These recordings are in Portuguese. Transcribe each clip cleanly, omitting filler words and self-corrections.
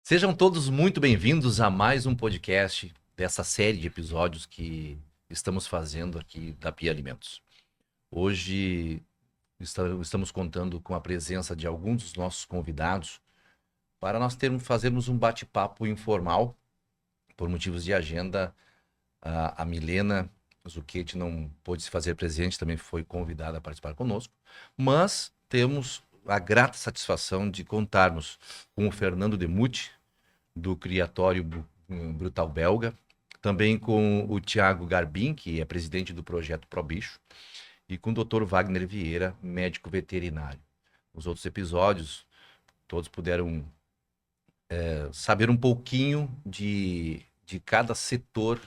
Sejam todos muito bem-vindos a mais um podcast dessa série de episódios que estamos fazendo aqui da Pia Alimentos. Hoje estamos contando com a presença de alguns dos nossos convidados para nós fazermos um bate-papo informal. Por motivos de agenda, a Milena Zucchetti não pôde se fazer presente, também foi convidada a participar conosco, mas temos a grata satisfação de contarmos com o Fernando Demuth, do Criatório Brutal Belga, também com o Tiago Garbim, que é presidente do projeto ProBicho, e com o Dr. Wagner Vieira, médico veterinário. Os outros episódios, todos puderam saber um pouquinho de cada setor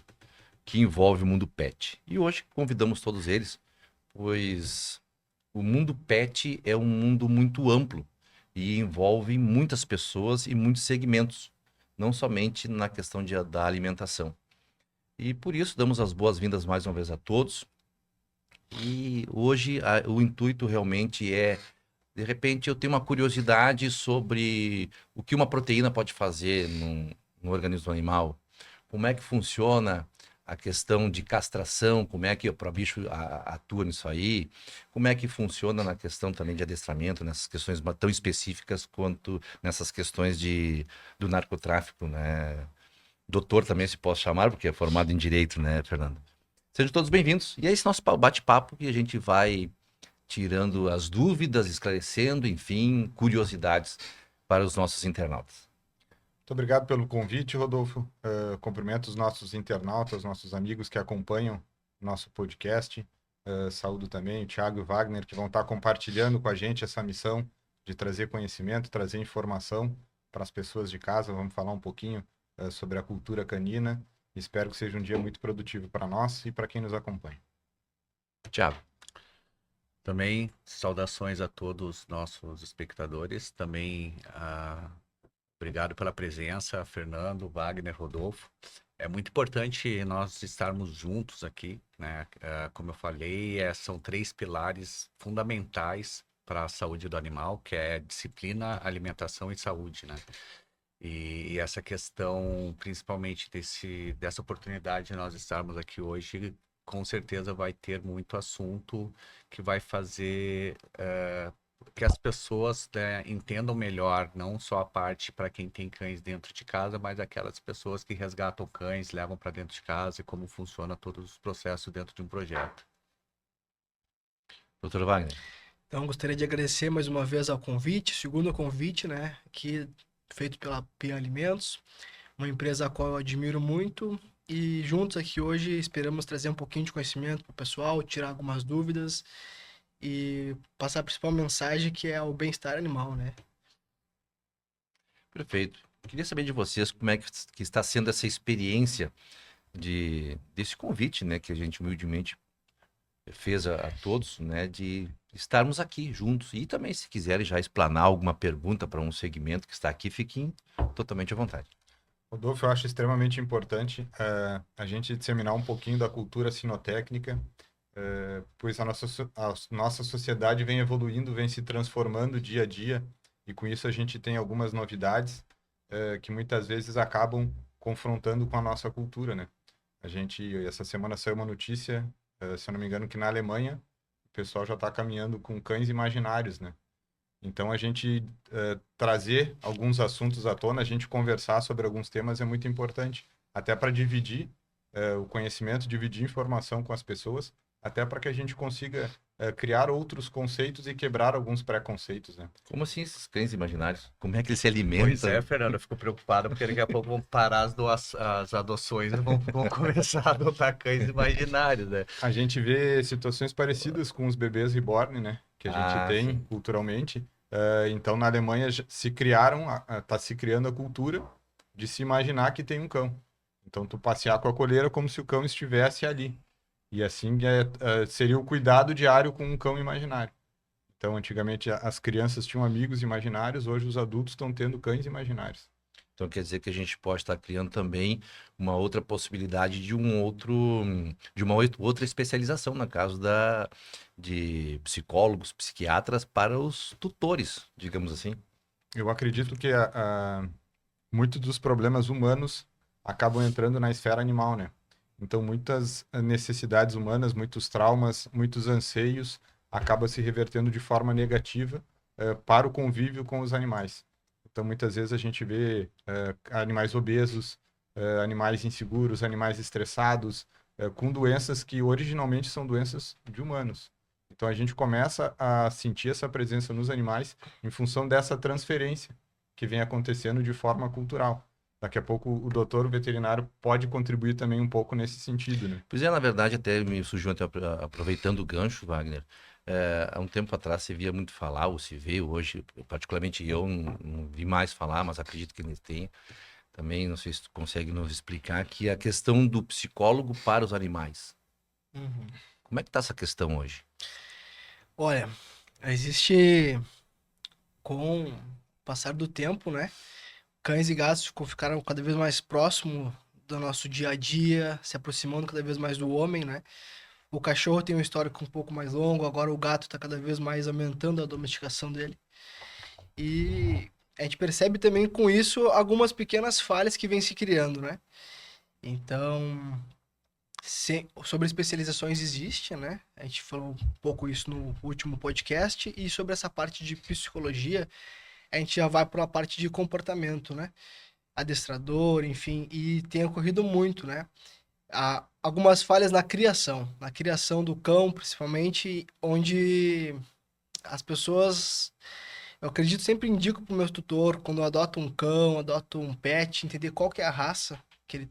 que envolve o mundo pet. E hoje convidamos todos eles, pois o mundo pet é um mundo muito amplo e envolve muitas pessoas e muitos segmentos, não somente na questão da alimentação. E por isso damos as boas-vindas mais uma vez a todos. E hoje o intuito realmente é, de repente, eu tenho uma curiosidade sobre o que uma proteína pode fazer no organismo animal, como é que funciona a questão de castração, como é que o ProBicho atua nisso aí, como é que funciona na questão também de adestramento, nessas questões tão específicas quanto nessas questões do narcotráfico, né? Doutor também se posso chamar, porque é formado em Direito, né, Fernando? Sejam todos bem-vindos. E é esse nosso bate-papo que a gente vai tirando as dúvidas, esclarecendo, enfim, curiosidades para os nossos internautas. Muito obrigado pelo convite, Rodolfo. Cumprimento os nossos internautas, nossos amigos que acompanham nosso podcast. Saúdo também o Thiago e o Wagner, que vão estar compartilhando com a gente essa missão de trazer conhecimento, trazer informação para as pessoas de casa. Vamos falar um pouquinho sobre a cultura canina. Espero que seja um dia muito produtivo para nós e para quem nos acompanha. Tiago. Também saudações a todos os nossos espectadores. Também obrigado pela presença, Fernando, Wagner, Rodolfo. É muito importante nós estarmos juntos aqui, né? Como eu falei, são 3 pilares fundamentais para a saúde do animal, que é disciplina, alimentação e saúde, né? E essa questão, principalmente dessa oportunidade de nós estarmos aqui hoje, com certeza vai ter muito assunto que vai fazer que as pessoas, né, entendam melhor, não só a parte para quem tem cães dentro de casa, mas aquelas pessoas que resgatam cães, levam para dentro de casa e como funciona todos os processos dentro de um projeto. Doutor Wagner. Então, gostaria de agradecer mais uma vez ao convite, segundo convite, né, aqui feito pela Pia Alimentos, uma empresa a qual eu admiro muito, e juntos aqui hoje esperamos trazer um pouquinho de conhecimento para o pessoal, tirar algumas dúvidas e passar a principal mensagem, que é o bem-estar animal, né? Perfeito. Queria saber de vocês como é que está sendo essa experiência desse convite, né, que a gente humildemente fez a todos, né, de estarmos aqui juntos. E também, se quiserem já explanar alguma pergunta para um segmento que está aqui, fiquem totalmente à vontade. Rodolfo, eu acho extremamente importante a gente disseminar um pouquinho da cultura sinotécnica, pois a nossa sociedade vem evoluindo, vem se transformando dia a dia, e com isso a gente tem algumas novidades que muitas vezes acabam confrontando com a nossa cultura, né? Essa semana saiu uma notícia, se eu não me engano, que na Alemanha o pessoal já está caminhando com cães imaginários, né? Então, a gente trazer alguns assuntos à tona, a gente conversar sobre alguns temas é muito importante, até para dividir o conhecimento, dividir informação com as pessoas, até para que a gente consiga criar outros conceitos e quebrar alguns preconceitos, né? Como assim esses cães imaginários? Como é que eles se alimentam? Pois é, Fernando, eu fico preocupado porque daqui a pouco vão parar as adoções e vão começar a adotar cães imaginários, né? A gente vê situações parecidas com os bebês reborn, né? Que a gente tem sim. culturalmente. Então, na Alemanha está se criando a cultura de se imaginar que tem um cão. Então, tu passear com a coleira como se o cão estivesse ali. E assim seria o cuidado diário com um cão imaginário. Então, antigamente as crianças tinham amigos imaginários, hoje os adultos estão tendo cães imaginários. Então quer dizer que a gente pode estar criando também uma outra possibilidade de uma outra especialização, no caso de psicólogos, psiquiatras para os tutores, digamos assim. Eu acredito que muitos dos problemas humanos acabam entrando na esfera animal, né? Então, muitas necessidades humanas, muitos traumas, muitos anseios acabam se revertendo de forma negativa para o convívio com os animais. Então, muitas vezes a gente vê animais obesos, animais inseguros, animais estressados, com doenças que originalmente são doenças de humanos. Então, a gente começa a sentir essa presença nos animais em função dessa transferência que vem acontecendo de forma cultural. Daqui a pouco o doutor, o veterinário, pode contribuir também um pouco nesse sentido, né? Pois é, na verdade, até me surgiu, até aproveitando o gancho, Wagner, há um tempo atrás se via muito falar, ou se vê hoje, particularmente eu não vi mais falar, mas acredito que eles tenham. Também, não sei se tu consegue nos explicar, que é a questão do psicólogo para os animais. Uhum. Como é que tá essa questão hoje? Olha, existe, com o passar do tempo, né? Cães e gatos ficaram cada vez mais próximos do nosso dia a dia, se aproximando cada vez mais do homem, né? O cachorro tem um histórico um pouco mais longo, agora o gato está cada vez mais aumentando a domesticação dele. E a gente percebe também com isso algumas pequenas falhas que vêm se criando, né? Então, sobre especializações existe, né? A gente falou um pouco isso no último podcast, e sobre essa parte de psicologia, a gente já vai para uma parte de comportamento, né? Adestrador, enfim, e tem ocorrido muito, né? Há algumas falhas na criação do cão, principalmente, onde as pessoas, eu acredito, sempre indico para o meu tutor, quando eu adoto um cão, adoto um pet, entender qual que é a raça que ele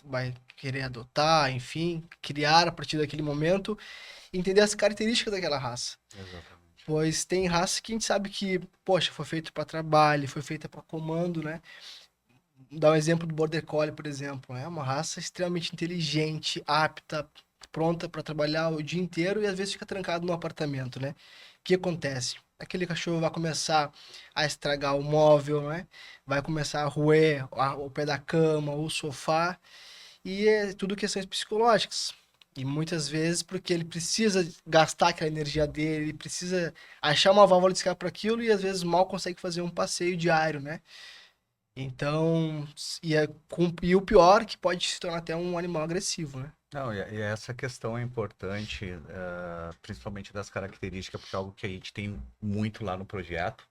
vai querer adotar, enfim, criar a partir daquele momento, entender as características daquela raça. Exatamente. Pois tem raça que a gente sabe que, poxa, foi feito para trabalho, foi feita para comando, né? Dar um exemplo do Border Collie, por exemplo. É uma raça extremamente inteligente, apta, pronta para trabalhar o dia inteiro e às vezes fica trancado no apartamento, né? O que acontece? Aquele cachorro vai começar a estragar o móvel, né? Vai começar a roer o pé da cama, o sofá, e é tudo questões psicológicas. E muitas vezes porque ele precisa gastar aquela energia dele, ele precisa achar uma válvula de escape para aquilo e às vezes mal consegue fazer um passeio diário, né? Então, e o pior, que pode se tornar até um animal agressivo, né? Não, e essa questão é importante, principalmente das características, porque é algo que a gente tem muito lá no projeto,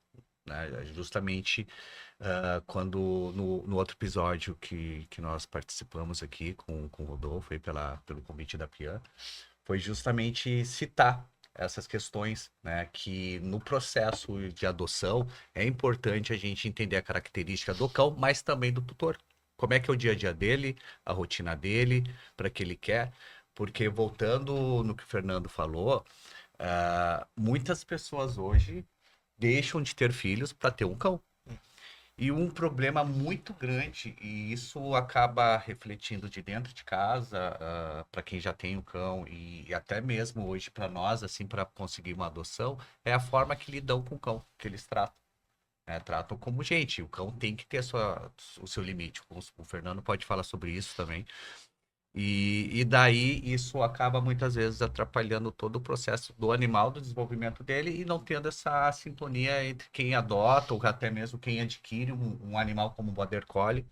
né? Justamente quando no outro episódio que nós participamos aqui com o Rodolfo, aí pelo convite da Pian, foi justamente citar essas questões, né? Que no processo de adoção é importante a gente entender a característica do cão, mas também do tutor. Como é que é o dia a dia dele, a rotina dele, para que ele quer. Porque voltando no que o Fernando falou, muitas pessoas hoje deixam de ter filhos para ter um cão. E um problema muito grande, e isso acaba refletindo de dentro de casa, para quem já tem o cão, e até mesmo hoje para nós, assim, para conseguir uma adoção, é a forma que lidam com o cão, que eles tratam. Né? Tratam como gente. O cão tem que ter o seu limite. O Fernando pode falar sobre isso também. E daí isso acaba muitas vezes atrapalhando todo o processo do animal, do desenvolvimento dele e não tendo essa sintonia entre quem adota ou até mesmo quem adquire um animal como o Border Collie,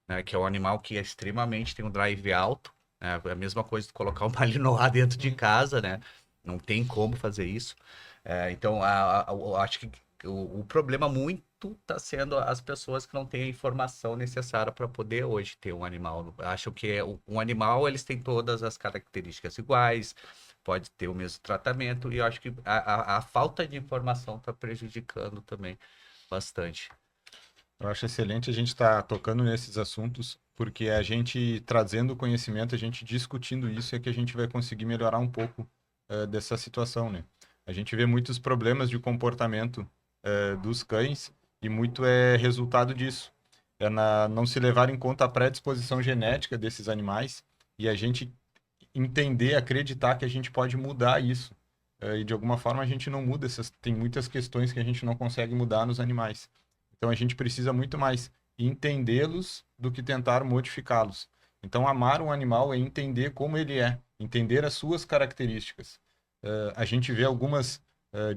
né, que é um animal que é extremamente tem um drive alto, né, é a mesma coisa de colocar um Malinois dentro de casa, né? Não tem como fazer isso. Então, eu acho que o problema muito está sendo as pessoas que não têm a informação necessária para poder hoje ter um animal. Acham que um animal, eles têm todas as características iguais, pode ter o mesmo tratamento, e eu acho que a falta de informação está prejudicando também bastante. Eu acho excelente a gente estar tocando nesses assuntos, porque a gente trazendo conhecimento, a gente discutindo isso, é que a gente vai conseguir melhorar um pouco dessa situação, né? A gente vê muitos problemas de comportamento dos cães e muito é resultado disso. Não se levar em conta a predisposição genética desses animais e a gente entender, acreditar que a gente pode mudar isso. E de alguma forma a gente não muda tem muitas questões que a gente não consegue mudar nos animais. Então a gente precisa muito mais entendê-los do que tentar modificá-los. Então amar um animal é entender como ele é, entender as suas características. A gente vê algumas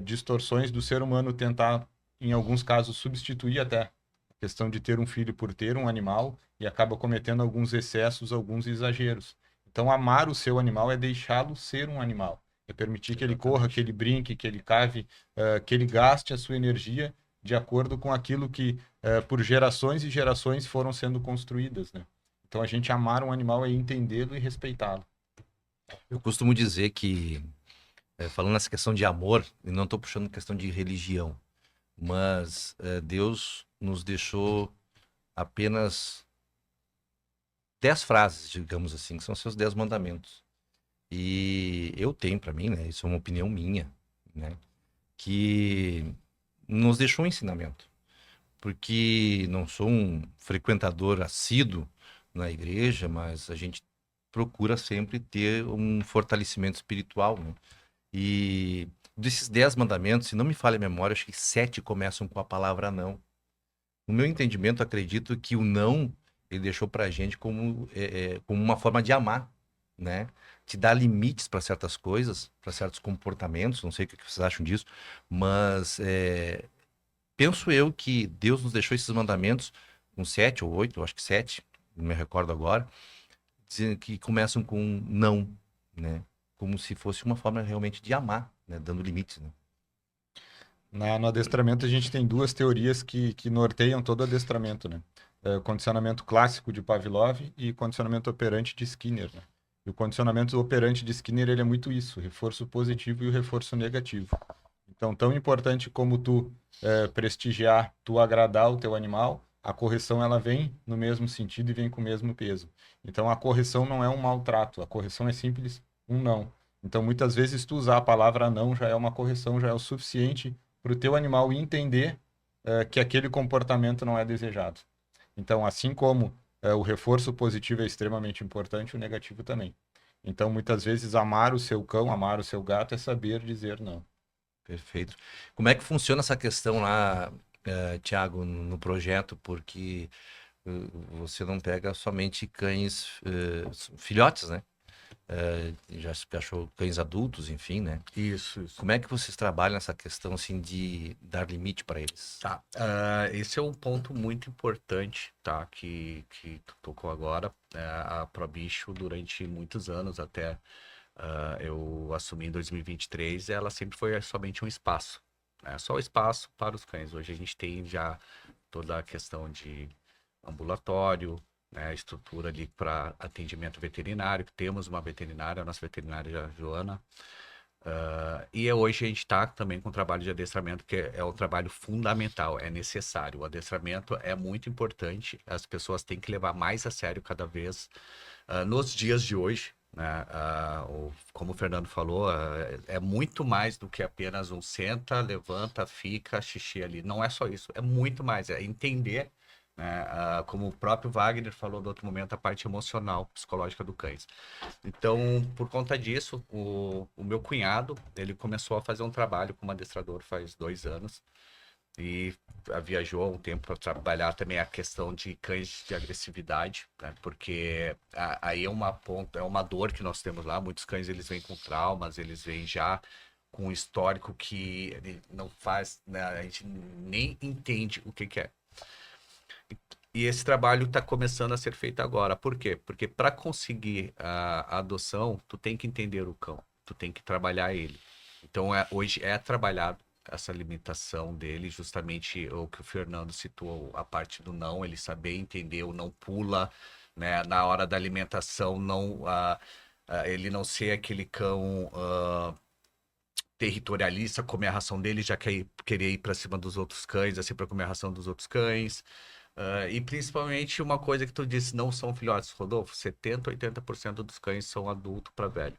distorções do ser humano tentar, em alguns casos, substituir até questão de ter um filho por ter um animal e acaba cometendo alguns excessos, alguns exageros. Então, amar o seu animal é deixá-lo ser um animal. É permitir que ele corra, que ele brinque, que ele cave, que ele gaste a sua energia de acordo com aquilo que, por gerações e gerações, foram sendo construídas, né? Então, a gente amar um animal é entendê-lo e respeitá-lo. Eu costumo dizer que, falando nessa questão de amor, e não estou puxando questão de religião, mas Deus nos deixou apenas 10 frases, digamos assim, que são seus 10 mandamentos. E eu tenho para mim, né, isso é uma opinião minha, né, que nos deixou um ensinamento. Porque não sou um frequentador assíduo na igreja, mas a gente procura sempre ter um fortalecimento espiritual, né? E desses 10 mandamentos, se não me falha a memória, acho que 7 começam com a palavra não. No meu entendimento, acredito que o não ele deixou pra gente como uma forma de amar, né? Te dá limites para certas coisas, para certos comportamentos, não sei o que vocês acham disso, mas penso eu que Deus nos deixou esses mandamentos com 7 ou 8, eu acho que 7, não me recordo agora, dizendo que começam com não, né? Como se fosse uma forma realmente de amar, né? Dando limites, né? No adestramento, a gente tem duas teorias que norteiam todo o adestramento, né? O condicionamento clássico de Pavlov e condicionamento operante de Skinner, né? E o condicionamento operante de Skinner, ele é muito isso, o reforço positivo e o reforço negativo. Então, tão importante como tu prestigiar, tu agradar o teu animal, a correção ela vem no mesmo sentido e vem com o mesmo peso. Então, a correção não é um maltrato, a correção é simples um não. Então, muitas vezes, tu usar a palavra não já é uma correção, já é o suficiente para o teu animal entender que aquele comportamento não é desejado. Então, assim como o reforço positivo é extremamente importante, o negativo também. Então, muitas vezes, amar o seu cão, amar o seu gato é saber dizer não. Perfeito. Como é que funciona essa questão lá, Thiago, no projeto? Porque você não pega somente cães filhotes, né? Já achou cães adultos, enfim, né? Isso. Como é que vocês trabalham essa questão assim de dar limite para eles? Tá. Esse é um ponto muito importante, tá? Que tu tocou agora. A ProBicho, durante muitos anos, até eu assumi em 2023, ela sempre foi somente um espaço. Só o espaço para os cães. Hoje a gente tem já toda a questão de ambulatório, né, estrutura ali para atendimento veterinário. Temos uma veterinária, a nossa veterinária a Joana. E hoje a gente está também com o trabalho de adestramento, que é um trabalho fundamental, é necessário. O adestramento é muito importante, as pessoas têm que levar mais a sério cada vez nos dias de hoje. Né? Como o Fernando falou, é muito mais do que apenas um senta, levanta, fica, xixi ali. Não é só isso, é muito mais, é entender, né? Como o próprio Wagner falou no outro momento, a parte emocional, psicológica do cães. Então, por conta disso, o meu cunhado, ele começou a fazer um trabalho como adestrador faz 2 anos e viajou há um tempo para trabalhar também a questão de cães de agressividade, né? Porque aí é uma dor que nós temos lá. Muitos cães, eles vêm com traumas, eles vêm já com um histórico que ele não faz, né? A gente nem entende o que é. E esse trabalho está começando a ser feito agora. Por quê? Porque para conseguir a adoção, tu tem que entender o cão, tu tem que trabalhar ele. Então, hoje é trabalhado essa limitação dele, justamente o que o Fernando citou, a parte do não, ele saber entender o não pula, né? Na hora da alimentação, não, ele não ser aquele cão territorialista, comer a ração dele, já querer ir para cima dos outros cães, assim, para comer a ração dos outros cães. E principalmente uma coisa que tu disse, não são filhotes, Rodolfo, 70%, 80% dos cães são adulto para velho.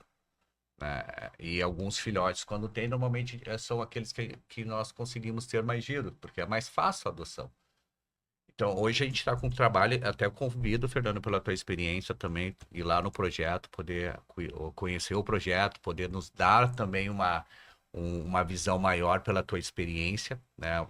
E alguns filhotes, quando tem, normalmente são aqueles que nós conseguimos ter mais giro, porque é mais fácil a adoção. Então, hoje a gente está com um trabalho, até convido, Fernando, pela tua experiência também, ir lá no projeto, poder conhecer o projeto, poder nos dar também uma visão maior pela tua experiência, né?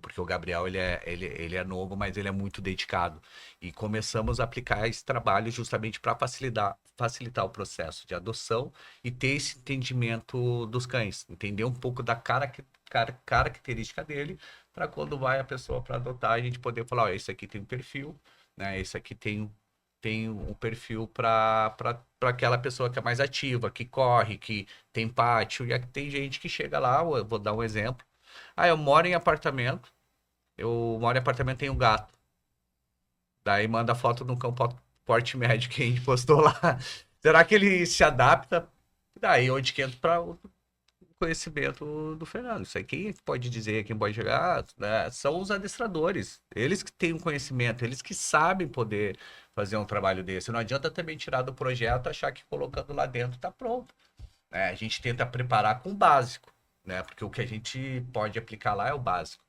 Porque o Gabriel, ele é novo, mas ele é muito dedicado. E começamos a aplicar esse trabalho justamente para facilitar o processo de adoção e ter esse entendimento dos cães, entender um pouco da característica dele, para quando vai a pessoa para adotar, a gente poder falar, ó, esse aqui tem um perfil, né? Esse aqui tem um perfil para aquela pessoa que é mais ativa, que corre, que tem pátio. E aqui tem gente que chega lá, eu vou dar um exemplo. Ah, eu moro em apartamento, tem um gato. Daí manda foto de um cão porte médio que a gente postou lá. Será que ele se adapta? Daí onde que entra para o conhecimento do Fernando. Isso aí quem pode dizer, quem pode chegar, né, são os adestradores. Eles que têm o conhecimento, eles que sabem poder fazer um trabalho desse. Não adianta também tirar do projeto, achar que colocando lá dentro está pronto. A gente tenta preparar com o básico, né? Porque o que a gente pode aplicar lá é o básico.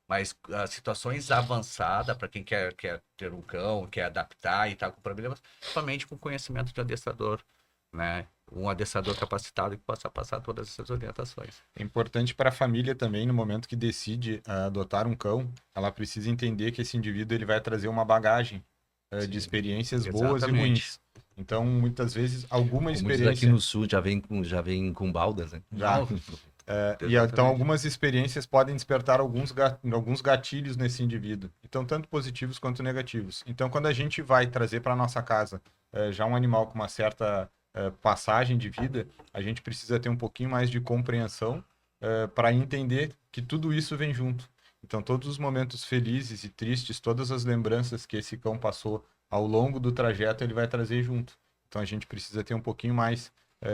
Mas as situações avançadas, para quem quer ter um cão, quer adaptar e está com problemas, somente com conhecimento de adestrador, né? Um adestrador capacitado que possa passar todas essas orientações. É importante para a família também, no momento que decide adotar um cão, ela precisa entender que esse indivíduo ele vai trazer uma bagagem de experiências boas e ruins. Então, muitas vezes, alguma experiência... Aqui no sul já vem com baldas, né? Já. E então, algumas experiências podem despertar alguns gatilhos nesse indivíduo. Então, tanto positivos quanto negativos. Então, quando a gente vai trazer para nossa casa já um animal com uma certa passagem de vida, a gente precisa ter um pouquinho mais de compreensão para entender que tudo isso vem junto. Então, todos os momentos felizes e tristes, todas as lembranças que esse cão passou ao longo do trajeto, ele vai trazer junto. Então, a gente precisa ter um pouquinho mais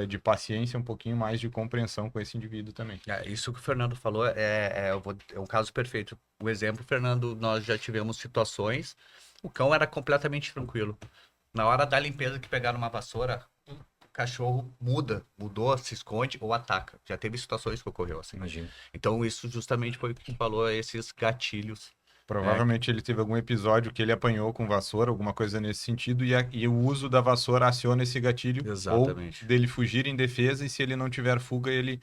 de paciência, um pouquinho mais de compreensão com esse indivíduo também. Isso que o Fernando falou é um caso perfeito. O exemplo, Fernando, nós já tivemos situações, o cão era completamente tranquilo. Na hora da limpeza que pegaram uma vassoura, o cachorro mudou, se esconde ou ataca. Já teve situações que ocorreu assim. Imagina. Então isso justamente foi o que falou, esses gatilhos. Provavelmente ele teve algum episódio que ele apanhou com vassoura, alguma coisa nesse sentido, e o uso da vassoura aciona esse gatilho. Exatamente. Ou dele fugir em defesa, e se ele não tiver fuga, ele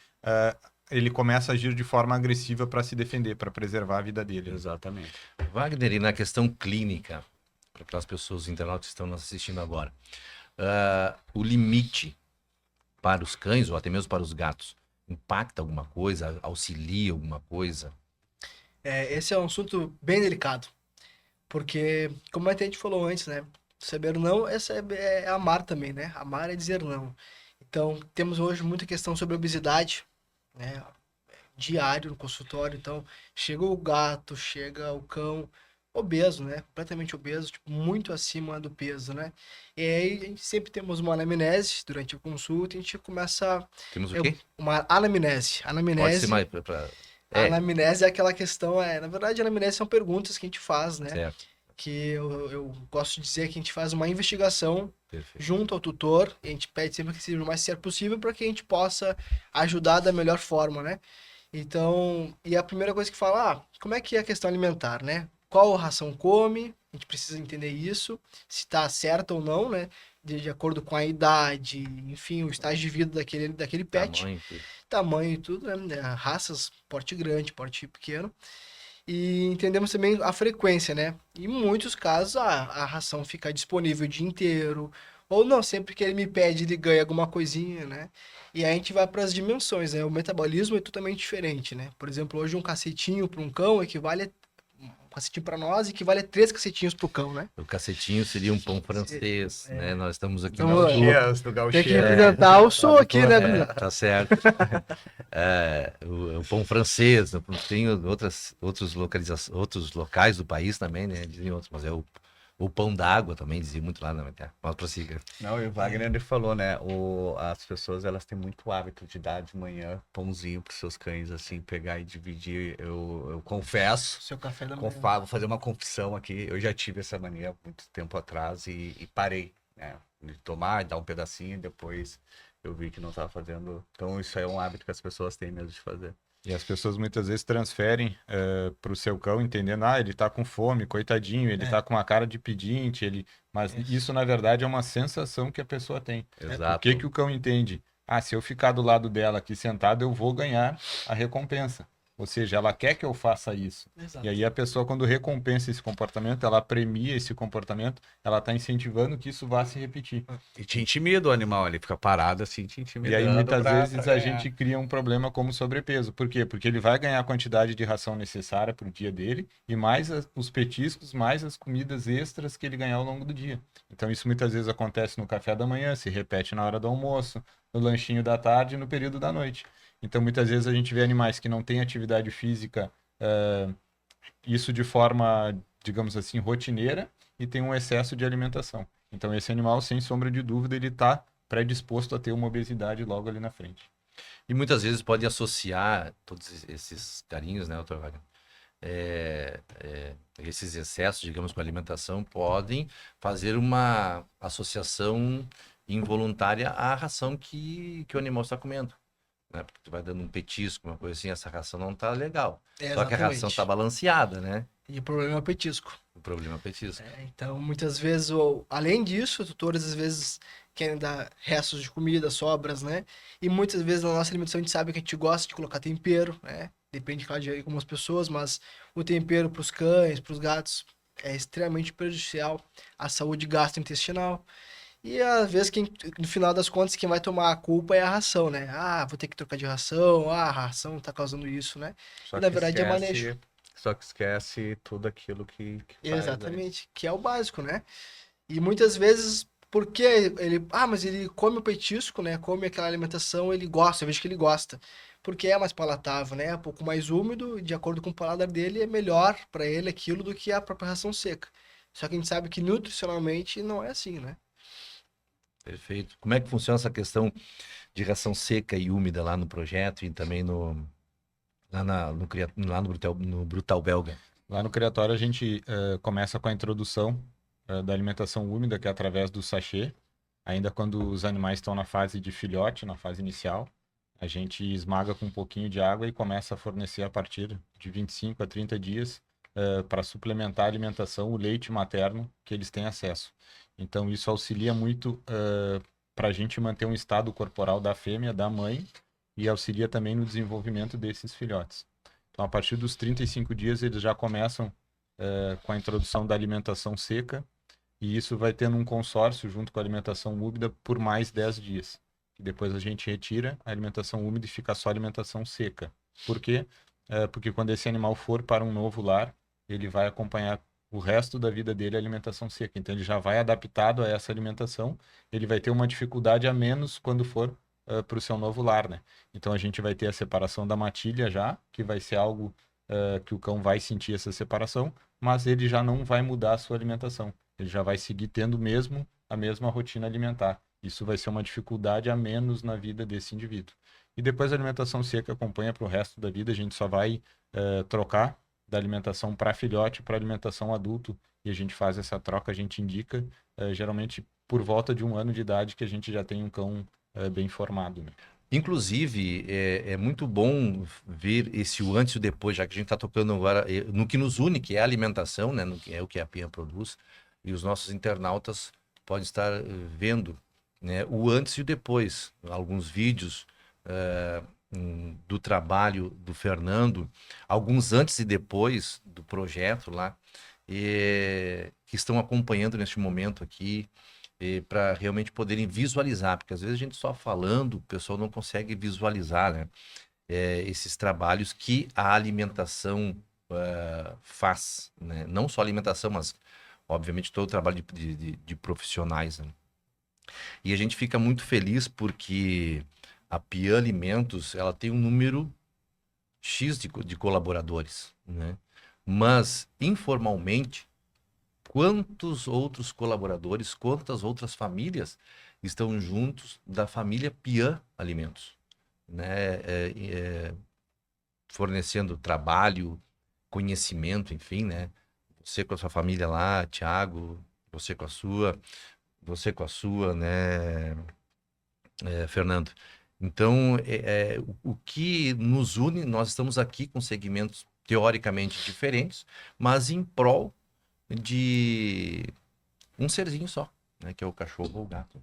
começa a agir de forma agressiva para se defender, para preservar a vida dele. Exatamente. Wagner, e na questão clínica, para aquelas pessoas internautas que estão nos assistindo agora, o limite para os cães, ou até mesmo para os gatos, impacta alguma coisa, auxilia alguma coisa? Esse é um assunto bem delicado, porque, como a gente falou antes, né? Saber não é amar também, né? Amar é dizer não. Então, temos hoje muita questão sobre obesidade, né? Diário no consultório. Então, chega o gato, chega o cão obeso, né? Completamente obeso, tipo, muito acima do peso, né? E aí, a gente sempre temos uma anamnese durante a consulta, e a gente começa... Temos o quê? Uma anamnese. Pode ser mais... A anamnese é aquela questão, na verdade, a anamnese são perguntas que a gente faz, né? Certo. Que eu gosto de dizer que a gente faz uma investigação Perfeito. junto ao tutor, e a gente pede sempre que seja o mais certo possível para que a gente possa ajudar da melhor forma, né? Então, e a primeira coisa que fala, como é que é a questão alimentar, né? Qual ração come? A gente precisa entender isso, se está certo ou não, né? De acordo com a idade, enfim, o estágio de vida daquele pet. Tamanho e tudo, né? Raças, porte grande, porte pequeno. E entendemos também a frequência, né? Em muitos casos, a ração fica disponível o dia inteiro, ou não, sempre que ele me pede, ele ganha alguma coisinha, né? E aí a gente vai para as dimensões, né? O metabolismo é totalmente diferente, né? Por exemplo, hoje um cacetinho para um cão equivale um cacetinho para nós equivale a 3 cacetinhos pro cão, né? O cacetinho seria um pão francês, né? Nós estamos aqui Então, do Gauchês. tem que representar o sou aqui, né? Tá certo. O pão francês, tem outros locais do país também, né? Dizem outros, mas é o pão d'água também, dizia muito lá, né? Mas prossiga. Não, e o Wagner ele falou, né? As pessoas elas têm muito hábito de dar de manhã pãozinho pros seus cães, assim, pegar e dividir. Eu confesso. Seu café da manhã. Vou fazer uma confissão aqui. Eu já tive essa mania muito tempo atrás e parei, né? De tomar, dar um pedacinho e depois eu vi que não estava fazendo. Então, isso é um hábito que as pessoas têm mesmo de fazer. E as pessoas muitas vezes transferem para o seu cão, entendendo, ele tá com fome, coitadinho, ele tá com uma cara de pedinte, mas isso na verdade é uma sensação que a pessoa tem. Exato. O que o cão entende? se eu ficar do lado dela aqui sentado, eu vou ganhar a recompensa. Ou seja, ela quer que eu faça isso. Exato. E aí a pessoa, quando recompensa esse comportamento, ela premia esse comportamento, ela está incentivando que isso vá se repetir. E te intimida o animal, ele fica parado assim, te E intimidando. aí, muitas vezes, pra a ganhar. gente cria um problema como sobrepeso. Por quê? Porque ele vai ganhar a quantidade de ração necessária para o dia dele e mais os petiscos, mais as comidas extras que ele ganhar ao longo do dia. Então, isso muitas vezes acontece no café da manhã, se repete na hora do almoço, no lanchinho da tarde e no período da noite. Então, muitas vezes a gente vê animais que não têm atividade física, isso de forma, digamos assim, rotineira e tem um excesso de alimentação. Então, esse animal, sem sombra de dúvida, ele está predisposto a ter uma obesidade logo ali na frente. E muitas vezes pode associar todos esses carinhos, né, doutor Wagner? Esses excessos, digamos, com a alimentação, podem fazer uma associação involuntária à ração que o animal está comendo. Né? Porque tu vai dando um petisco, uma coisa assim, essa ração não tá legal. Só que a ração tá balanceada, né? E o problema é o petisco. O problema é o petisco. Então, muitas vezes, além disso, tutores às vezes querem dar restos de comida, sobras, né? E muitas vezes na nossa alimentação a gente sabe que a gente gosta de colocar tempero, né? Depende, claro, de algumas pessoas, mas o tempero para os cães, para os gatos, é extremamente prejudicial à saúde gastrointestinal. E às vezes, no final das contas, quem vai tomar a culpa é a ração, né? Ah, vou ter que trocar de ração, a ração tá causando isso, né? Só E na que verdade é esquece, manejo. só que esquece tudo aquilo que faz, né? Exatamente, que é o básico, né? E muitas vezes, porque mas ele come o petisco, né? Come aquela alimentação, ele gosta, eu vejo que ele gosta. Porque é mais palatável, né? É um pouco mais úmido, e de acordo com o paladar dele, é melhor para ele aquilo do que a própria ração seca. Só que a gente sabe que nutricionalmente não é assim, né? Perfeito. Como é que funciona essa questão de ração seca e úmida lá no projeto e também lá no Brutal Belga? Lá no criatório a gente começa com a introdução da alimentação úmida, que é através do sachê. Ainda quando os animais estão na fase de filhote, na fase inicial, a gente esmaga com um pouquinho de água e começa a fornecer a partir de 25 a 30 dias para suplementar a alimentação, o leite materno que eles têm acesso. Então isso auxilia muito para a gente manter um estado corporal da fêmea, da mãe, e auxilia também no desenvolvimento desses filhotes. Então, a partir dos 35 dias, eles já começam com a introdução da alimentação seca, e isso vai tendo um consórcio junto com a alimentação úmida por mais 10 dias. E depois a gente retira a alimentação úmida e fica só a alimentação seca. Por quê? Porque quando esse animal for para um novo lar, ele vai acompanhar o resto da vida dele a alimentação seca. Então, ele já vai adaptado a essa alimentação, ele vai ter uma dificuldade a menos quando for para o seu novo lar, né? Então a gente vai ter a separação da matilha já, que vai ser algo que o cão vai sentir essa separação, mas ele já não vai mudar a sua alimentação. Ele já vai seguir tendo mesmo a mesma rotina alimentar. Isso vai ser uma dificuldade a menos na vida desse indivíduo. E depois a alimentação seca acompanha para o resto da vida, a gente só vai trocar da alimentação para filhote para alimentação adulto, e a gente faz essa troca, a gente indica, geralmente por volta de 1 ano de idade, que a gente já tem um cão bem formado, né? Inclusive, é muito bom ver esse o antes e o depois, já que a gente está tocando agora no que nos une, que é a alimentação, né? No que é o que a Pia produz, e os nossos internautas podem estar vendo, né? O antes e o depois. Alguns vídeos do trabalho do Fernando, alguns antes e depois do projeto lá, que estão acompanhando neste momento aqui, para realmente poderem visualizar, porque às vezes a gente só falando, o pessoal não consegue visualizar, né? Esses trabalhos que a alimentação faz, né? Não só a alimentação, mas obviamente todo o trabalho de profissionais, né? E a gente fica muito feliz porque a Pia Alimentos, ela tem um número X de colaboradores, né? Mas informalmente, quantos outros colaboradores, quantas outras famílias estão juntos da família Pian Alimentos, né? Fornecendo trabalho, conhecimento, enfim, né? Você com a sua família lá, Thiago, você com a sua, né, Fernando? Então, o que nos une, nós estamos aqui com segmentos teoricamente diferentes, mas em prol de um serzinho só, né? Que é o cachorro ou o gato.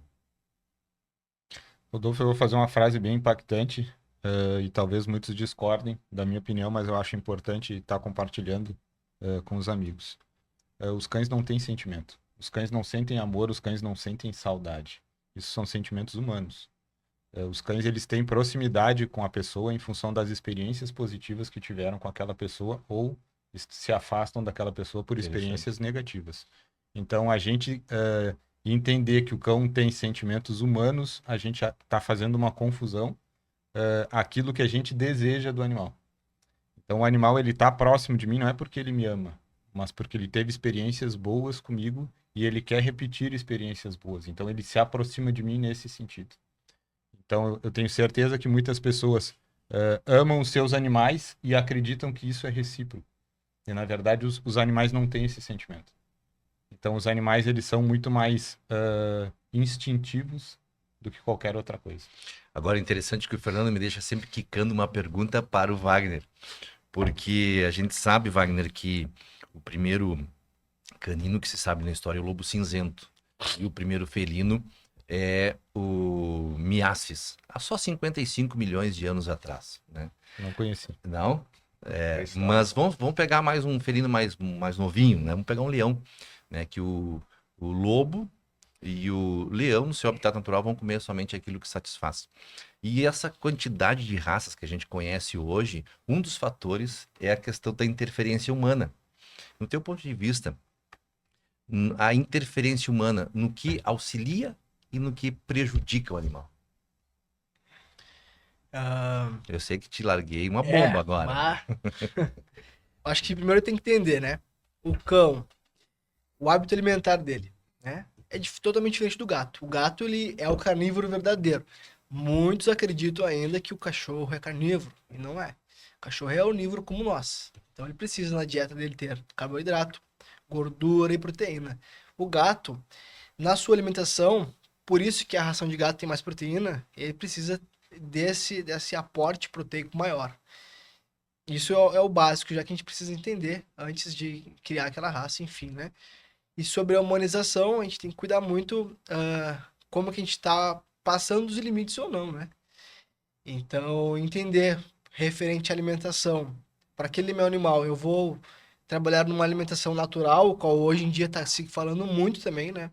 Rodolfo, eu vou fazer uma frase bem impactante, e talvez muitos discordem da minha opinião, mas eu acho importante estar compartilhando com os amigos. Os cães não têm sentimento. Os cães não sentem amor, os cães não sentem saudade. Isso são sentimentos humanos. Os cães, eles têm proximidade com a pessoa em função das experiências positivas que tiveram com aquela pessoa ou se afastam daquela pessoa por experiências negativas. Então, a gente entender que o cão tem sentimentos humanos, a gente está fazendo uma confusão aquilo que a gente deseja do animal. Então, o animal, ele está próximo de mim não é porque ele me ama, mas porque ele teve experiências boas comigo e ele quer repetir experiências boas. Então, ele se aproxima de mim nesse sentido. Então, eu tenho certeza que muitas pessoas amam os seus animais e acreditam que isso é recíproco. E, na verdade, os animais não têm esse sentimento. Então, os animais, eles são muito mais instintivos do que qualquer outra coisa. Agora, interessante que o Fernando me deixa sempre quicando uma pergunta para o Wagner. Porque a gente sabe, Wagner, que o primeiro canino que se sabe na história é o lobo cinzento. E o primeiro felino é o Miasis, há só 55 milhões de anos atrás, né? Não conheci. Não? Mas vamos pegar mais um felino mais novinho, né? Vamos pegar um leão, né? Que o lobo e o leão, no seu habitat natural, vão comer somente aquilo que satisfaz. E essa quantidade de raças que a gente conhece hoje, um dos fatores é a questão da interferência humana. No teu ponto de vista, a interferência humana no que auxilia e no que prejudica o animal? Eu sei que te larguei uma bomba agora. Acho que primeiro tem que entender, né? O cão, o hábito alimentar dele, né? É totalmente diferente do gato. O gato, ele é o carnívoro verdadeiro. Muitos acreditam ainda que o cachorro é carnívoro, e não é. O cachorro é onívoro como nós. Então ele precisa na dieta dele ter carboidrato, gordura e proteína. O gato, na sua alimentação, por isso que a ração de gato tem mais proteína, ele precisa desse aporte proteico maior. Isso é o básico, já que a gente precisa entender antes de criar aquela raça, enfim, né? E sobre a humanização, a gente tem que cuidar muito como que a gente está passando dos limites ou não, né? Então, entender referente à alimentação. Para aquele meu animal, eu vou trabalhar numa alimentação natural, qual hoje em dia está se falando muito também, né?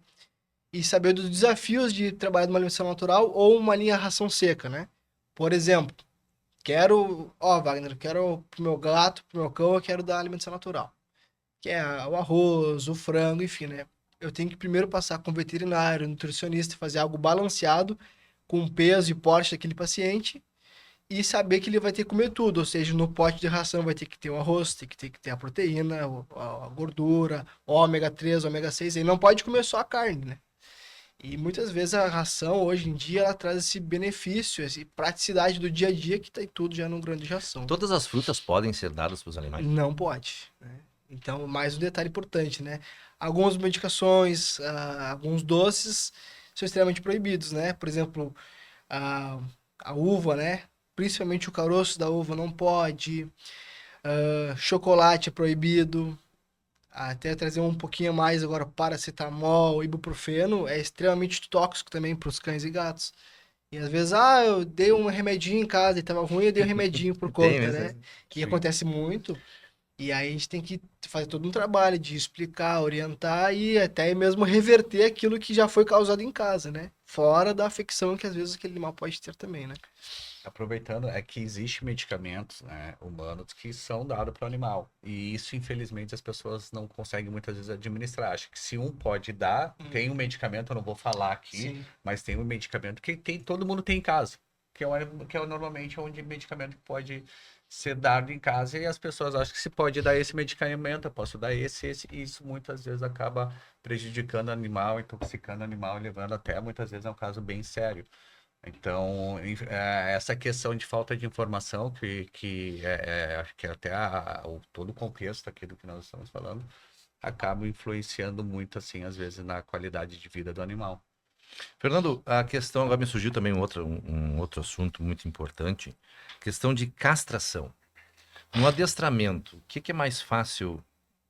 E saber dos desafios de trabalhar numa alimentação natural ou uma linha ração seca, né? Por exemplo, Wagner, quero pro meu gato, pro meu cão, eu quero dar alimentação natural. Que é o arroz, o frango, enfim, né? Eu tenho que primeiro passar com o veterinário, nutricionista, fazer algo balanceado com o peso e porte daquele paciente e saber que ele vai ter que comer tudo, ou seja, no pote de ração vai ter que ter o arroz, tem que ter a proteína, a gordura, o ômega 3, o ômega 6, ele não pode comer só a carne, né? E muitas vezes a ração, hoje em dia, ela traz esse benefício, essa praticidade do dia a dia que tá em tudo já no grande de ração. Todas as frutas podem ser dadas para os animais? Não pode, né? Então, mais um detalhe importante, né? Algumas medicações, alguns doces são extremamente proibidos, né? Por exemplo, a uva, né? Principalmente o caroço da uva não pode. Chocolate é proibido. Até trazer um pouquinho mais agora, paracetamol, ibuprofeno, é extremamente tóxico também para os cães e gatos. E às vezes, eu dei um remedinho em casa e tava ruim, eu dei um remedinho por conta, né? E acontece muito. E aí a gente tem que fazer todo um trabalho de explicar, orientar e até mesmo reverter aquilo que já foi causado em casa, né? Fora da afecção que às vezes aquele animal pode ter também, né? Aproveitando, é que existem medicamentos, né, humanos que são dados para o animal. E isso, infelizmente, as pessoas não conseguem muitas vezes administrar. Acho que se um pode dar, tem um medicamento, eu não vou falar aqui, sim, mas tem um medicamento que todo mundo tem em casa. Que é normalmente onde medicamento pode ser dado em casa e as pessoas acham que se pode dar esse medicamento, eu posso dar esse, e isso muitas vezes acaba prejudicando o animal, intoxicando o animal, levando até muitas vezes a um caso bem sério. Então, essa questão de falta de informação, que acho que até todo o contexto aqui do que nós estamos falando, acaba influenciando muito, assim, às vezes, na qualidade de vida do animal. Fernando, a questão, agora me surgiu também um outro assunto muito importante, questão de castração. No adestramento, o que é mais fácil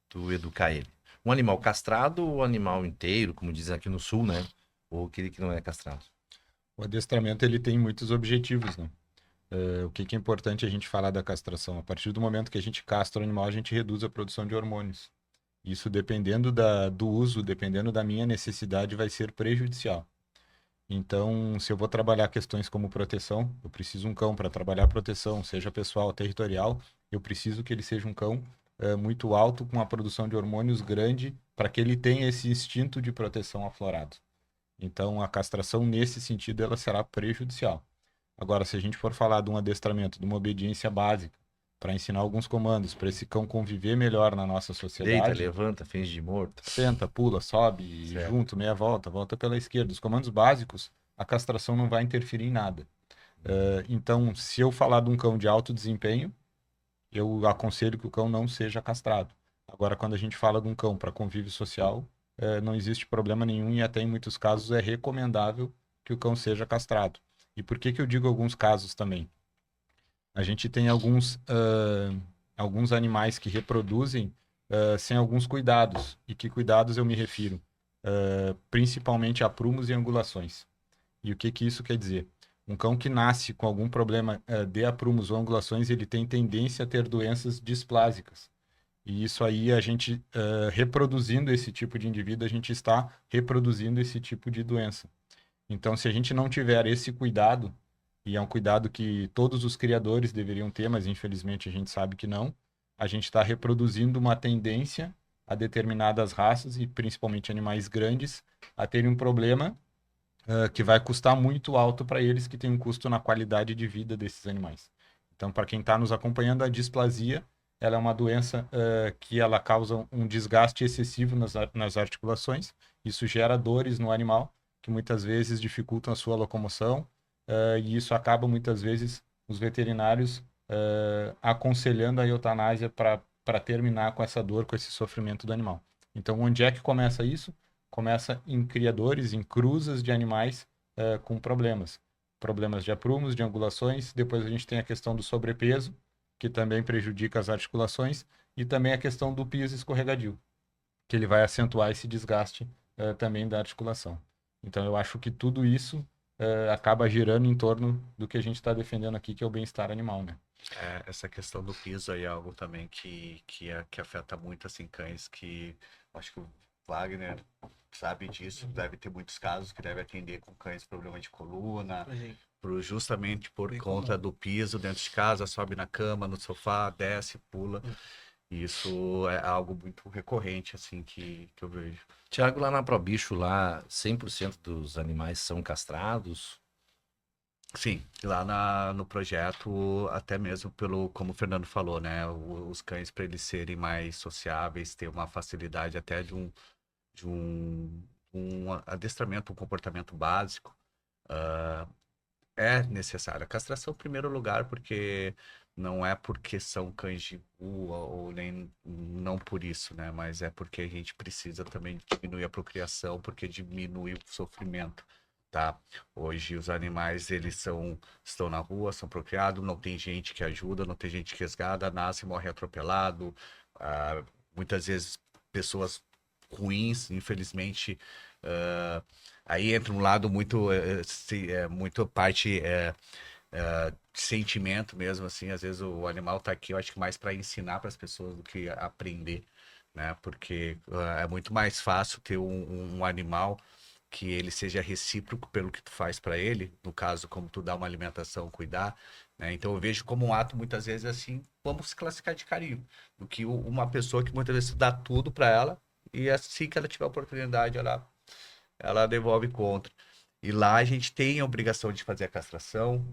tu educar ele? Um animal castrado ou um animal inteiro, como dizem aqui no sul, né? Ou aquele que não é castrado? O adestramento ele tem muitos objetivos, né? O que é importante a gente falar da castração? A partir do momento que a gente castra o animal, a gente reduz a produção de hormônios. Isso, dependendo do uso, dependendo da minha necessidade, vai ser prejudicial. Então, se eu vou trabalhar questões como proteção, eu preciso um cão para trabalhar proteção, seja pessoal ou territorial, eu preciso que ele seja um cão muito alto, com uma produção de hormônios grande, para que ele tenha esse instinto de proteção aflorado. Então, a castração, nesse sentido, ela será prejudicial. Agora, se a gente for falar de um adestramento, de uma obediência básica, para ensinar alguns comandos, para esse cão conviver melhor na nossa Deita, sociedade, levanta, finge de morto. senta, pula, sobe, Certo. junto, meia volta, volta pela esquerda. Os comandos básicos, a castração não vai interferir em nada. Então, se eu falar de um cão de alto desempenho, eu aconselho que o cão não seja castrado. Agora, quando a gente fala de um cão para convívio social, não existe problema nenhum e até em muitos casos é recomendável que o cão seja castrado. E por que eu digo alguns casos também? A gente tem alguns animais que reproduzem sem alguns cuidados. E que cuidados eu me refiro? Principalmente a prumos e angulações. E o que isso quer dizer? Um cão que nasce com algum problema de aprumos ou angulações, ele tem tendência a ter doenças displásicas. E isso aí, a gente, reproduzindo esse tipo de indivíduo, a gente está reproduzindo esse tipo de doença. Então, se a gente não tiver esse cuidado, e é um cuidado que todos os criadores deveriam ter, mas infelizmente a gente sabe que não, a gente está reproduzindo uma tendência a determinadas raças, e principalmente animais grandes, a terem um problema que vai custar muito alto para eles, que tem um custo na qualidade de vida desses animais. Então, para quem está nos acompanhando, a displasia, ela é uma doença que ela causa um desgaste excessivo nas articulações. Isso gera dores no animal, que muitas vezes dificultam a sua locomoção, e isso acaba muitas vezes os veterinários aconselhando a eutanásia para terminar com essa dor, com esse sofrimento do animal. Então, onde é que começa isso? Começa em criadores, em cruzas de animais com problemas. Problemas de aprumos, de angulações. Depois a gente tem a questão do sobrepeso, que também prejudica as articulações. E também a questão do piso escorregadio, que ele vai acentuar esse desgaste também da articulação. Então, eu acho que tudo isso acaba girando em torno do que a gente está defendendo aqui, que é o bem-estar animal, né? Essa questão do piso aí é algo também que afeta muito, assim, cães que... Acho que o Wagner sabe disso, deve ter muitos casos que deve atender com cães com problema de coluna, justamente por Bem conta comum. do piso dentro de casa, sobe na cama, no sofá, desce, pula. Isso é algo muito recorrente, assim, que eu vejo. Tiago, lá na ProBicho, lá 100% dos animais são castrados? Sim, no projeto, até mesmo como o Fernando falou, né? Os cães, para eles serem mais sociáveis, ter uma facilidade até de um adestramento, um comportamento básico, é necessário. A castração, em primeiro lugar, porque não é porque são cães de rua ou nem não por isso, né? Mas é porque a gente precisa também diminuir a procriação, porque diminui o sofrimento, tá? Hoje os animais estão na rua, são procriados, não tem gente que ajuda, não tem gente que resgata, nasce e morre atropelado. Muitas vezes pessoas ruins, infelizmente. Aí entra um lado muito parte de sentimento mesmo, assim. Às vezes o animal tá aqui, eu acho que mais para ensinar para as pessoas do que aprender, né? Porque é muito mais fácil ter um animal que ele seja recíproco pelo que tu faz para ele, no caso, como tu dá uma alimentação, cuidar, né? Então eu vejo como um ato, muitas vezes, assim, vamos se classificar de carinho, do que uma pessoa que muitas vezes tu dá tudo para ela e assim que ela tiver a oportunidade, ela devolve contra. E lá a gente tem a obrigação de fazer a castração,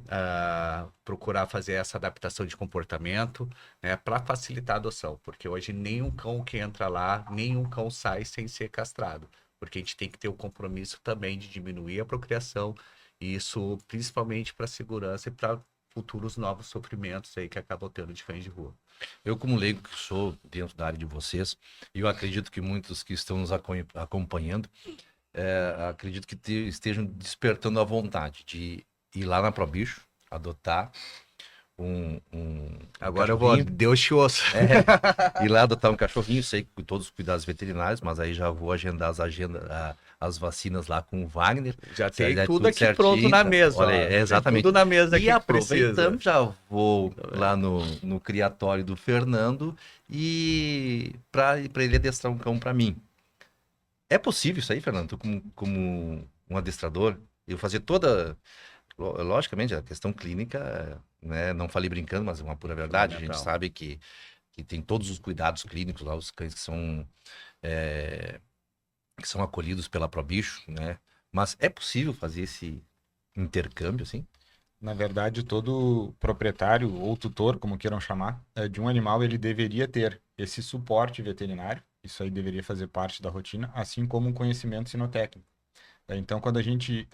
procurar fazer essa adaptação de comportamento, né, para facilitar a adoção, porque hoje nenhum cão que entra lá, nenhum cão sai sem ser castrado, porque a gente tem que ter o compromisso também de diminuir a procriação, e isso principalmente para segurança e para futuros novos sofrimentos aí que acabam tendo de cães de rua. Eu, como leigo que sou dentro da área de vocês, e eu acredito que muitos que estão nos acompanhando, acredito que estejam despertando a vontade de ir lá na ProBicho, adotar Agora eu vou, cachorrinho. Deus te ouça. Ir lá adotar um cachorrinho, sei que todos os cuidados veterinários, mas aí já vou agendar as vacinas lá com o Wagner. Já Se aí tem der tudo aqui certinho, pronto na tá? mesa. Olha ó. aí, Tem exatamente. tudo na mesa aqui E que precisa. aproveitando, já vou lá no criatório do Fernando e para ele adestrar um cão para mim. É possível isso aí, Fernando? Tu como um adestrador, eu fazer toda, logicamente, a questão clínica, né? Não falei brincando, mas é uma pura verdade. A gente Fundamental. sabe que tem todos os cuidados clínicos lá, os cães é, que são acolhidos pela Probicho, né? Mas é possível fazer esse intercâmbio, assim? Na verdade, todo proprietário ou tutor, como queiram chamar, de um animal, ele deveria ter esse suporte veterinário. Isso aí deveria fazer parte da rotina, assim como um conhecimento sinotécnico. Então, quando a gente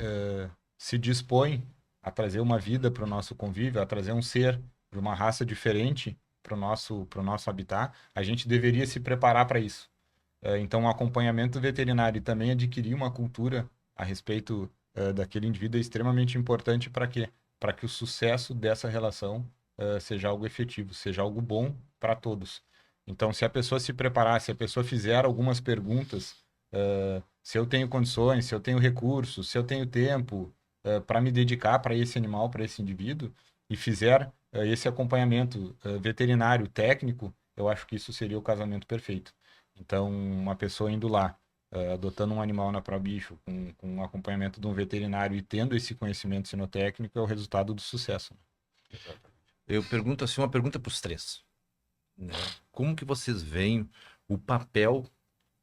se dispõe a trazer uma vida para o nosso convívio, a trazer um ser de uma raça diferente para o nosso habitat, a gente deveria se preparar para isso. Então, o acompanhamento veterinário e também adquirir uma cultura a respeito daquele indivíduo é extremamente importante para quê? Para que o sucesso dessa relação seja algo efetivo, seja algo bom para todos. Então, se a pessoa se preparar, se a pessoa fizer algumas perguntas, se eu tenho condições, se eu tenho recursos, se eu tenho tempo para me dedicar para esse animal, para esse indivíduo, e fizer esse acompanhamento veterinário técnico, eu acho que isso seria o casamento perfeito. Então, uma pessoa indo lá, adotando um animal na Probicho, com o acompanhamento de um veterinário e tendo esse conhecimento sinotécnico, é o resultado do sucesso. Eu pergunto assim, uma pergunta para os três, né? Como que vocês veem o papel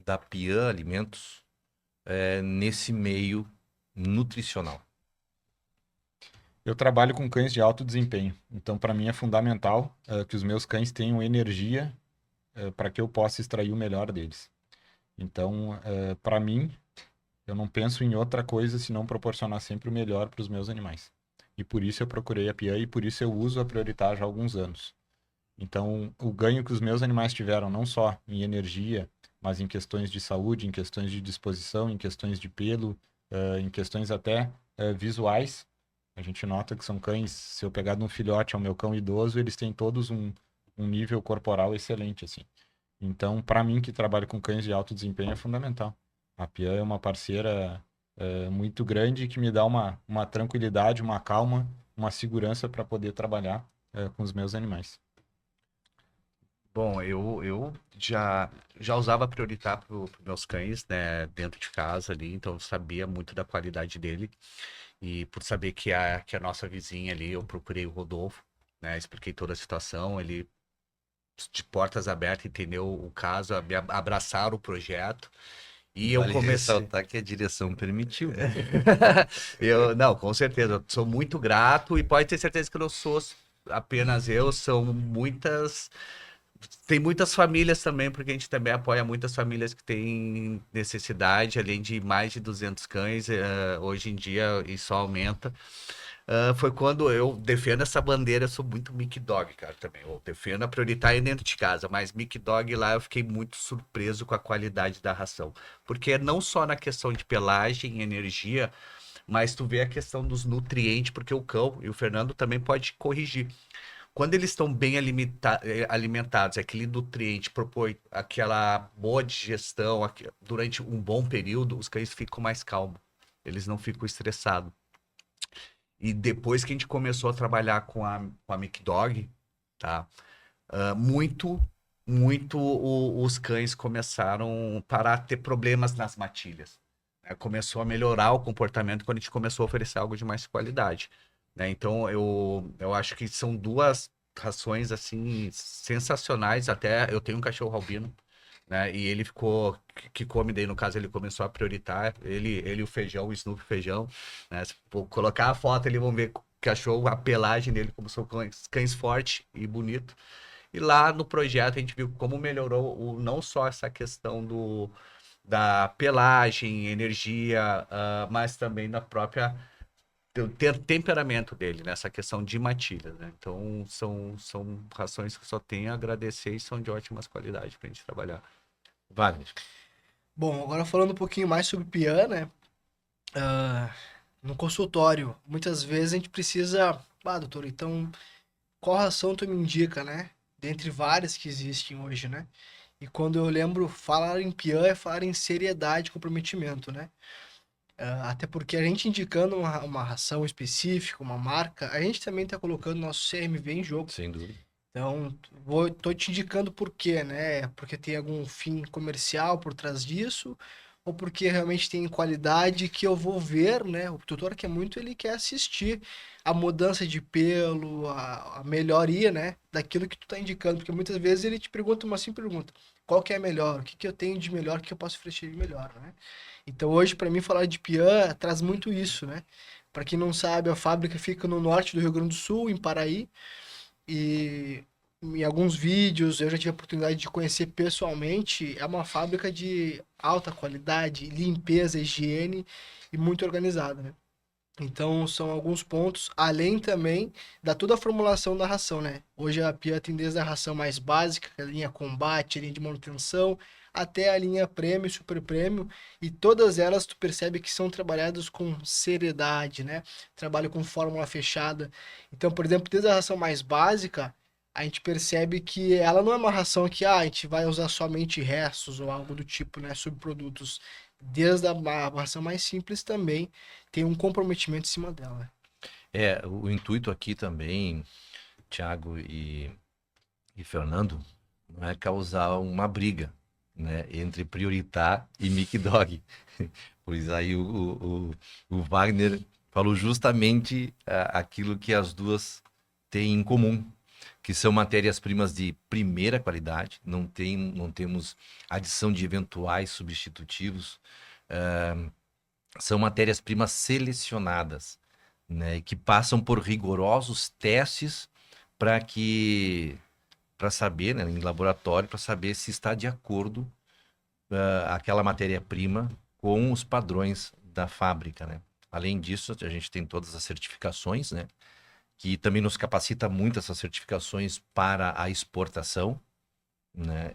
da Pian Alimentos nesse meio nutricional? Eu trabalho com cães de alto desempenho, então para mim é fundamental que os meus cães tenham energia para que eu possa extrair o melhor deles. Então, para mim, eu não penso em outra coisa senão proporcionar sempre o melhor para os meus animais. E por isso eu procurei a Pian e por isso eu uso a Prioritar já há alguns anos. Então, o ganho que os meus animais tiveram, não só em energia, mas em questões de saúde, em questões de disposição, em questões de pelo, em questões até visuais, a gente nota que são cães, se eu pegar de um filhote ao meu cão idoso, eles têm todos um nível corporal excelente, assim. Então, para mim, que trabalho com cães de alto desempenho, é fundamental. A Pian é uma parceira muito grande que me dá uma tranquilidade, uma calma, uma segurança para poder trabalhar com os meus animais. Bom, eu já usava Prioritar para os meus cães, né, dentro de casa ali, então eu sabia muito da qualidade dele. E por saber que a nossa vizinha ali, eu procurei o Rodolfo, né, expliquei toda a situação, ele de portas abertas entendeu o caso, abraçaram o projeto. E eu Vale comecei. ressaltar que a direção permitiu, né? Não, com certeza, eu sou muito grato e pode ter certeza que não sou apenas eu, são muitas. Tem muitas famílias também, porque a gente também apoia muitas famílias que têm necessidade, além de mais de 200 cães, hoje em dia isso aumenta. Foi quando eu defendo essa bandeira, eu sou muito Mic Dog, cara, também. Eu defendo a prioritária dentro de casa, mas Mic Dog lá eu fiquei muito surpreso com a qualidade da ração. Porque não só na questão de pelagem e energia, mas tu vê a questão dos nutrientes, porque o cão, e o Fernando também pode corrigir. Quando eles estão bem alimentados, aquele nutriente propõe aquela boa digestão durante um bom período, os cães ficam mais calmos. Eles não ficam estressados. E depois que a gente começou a trabalhar com a Mic Dog, tá? Os cães começaram a parar a ter problemas nas matilhas. Né? Começou a melhorar o comportamento quando a gente começou a oferecer algo de mais qualidade. Né? Então, eu acho que são duas rações, assim, sensacionais. Até eu tenho um cachorro albino, né? E ele que come daí, no caso, ele começou a prioritar, ele e o feijão, o Snoopy feijão, né? Se for colocar a foto ali, vão ver o cachorro, a pelagem dele, como são cães fortes e bonito. E lá no projeto a gente viu como melhorou não só essa questão da pelagem, energia, mas também da própria temperamento dele, nessa questão de matilha, né? Então, são rações que só tenho a agradecer e são de ótimas qualidades para a gente trabalhar. Wagner. Bom, agora falando um pouquinho mais sobre Pian, né? No consultório, muitas vezes a gente precisa... Ah, doutor, então qual ração tu me indica, né? Dentre várias que existem hoje, né? E quando eu lembro, falar em peão é falar em seriedade e comprometimento, né? Até porque a gente indicando uma ração específica, uma marca, a gente também está colocando nosso CMV em jogo. Sem dúvida. Então, tô te indicando por quê, né? Porque tem algum fim comercial por trás disso, ou porque realmente tem qualidade que eu vou ver, né? O tutor quer muito, ele quer assistir a mudança de pelo, a melhoria, né? Daquilo que tu tá indicando, porque muitas vezes ele te pergunta uma simples pergunta: qual que é melhor? O que que eu tenho de melhor? O que eu posso oferecer de melhor, né? Então, hoje, para mim, falar de Pian traz muito isso, né? Para quem não sabe, a fábrica fica no norte do Rio Grande do Sul, em Paraí, e em alguns vídeos eu já tive a oportunidade de conhecer pessoalmente. É uma fábrica de alta qualidade, limpeza, higiene e muito organizada, né? Então são alguns pontos, além também da toda a formulação da ração, né? Hoje a Pia tem desde a ração mais básica, a linha combate, a linha de manutenção, até a linha prêmio, super prêmio, e todas elas tu percebe que são trabalhadas com seriedade, né? Trabalho com fórmula fechada. Então, por exemplo, desde a ração mais básica, a gente percebe que ela não é uma ração que a gente vai usar somente restos ou algo do tipo, né? Subprodutos. Desde a ração mais simples também tem um comprometimento em cima dela, né? O intuito aqui também, Thiago e Fernando, não é causar uma briga, né, entre Prioritar e Mic Dog. Pois aí o Wagner falou justamente aquilo que as duas têm em comum, que são matérias-primas de primeira qualidade, não temos adição de eventuais substitutivos, são matérias-primas selecionadas, né, que passam por rigorosos testes para saber, né, em laboratório, para saber se está de acordo aquela matéria-prima com os padrões da fábrica, né? Além disso, a gente tem todas as certificações, né, que também nos capacita muito essas certificações para a exportação, né?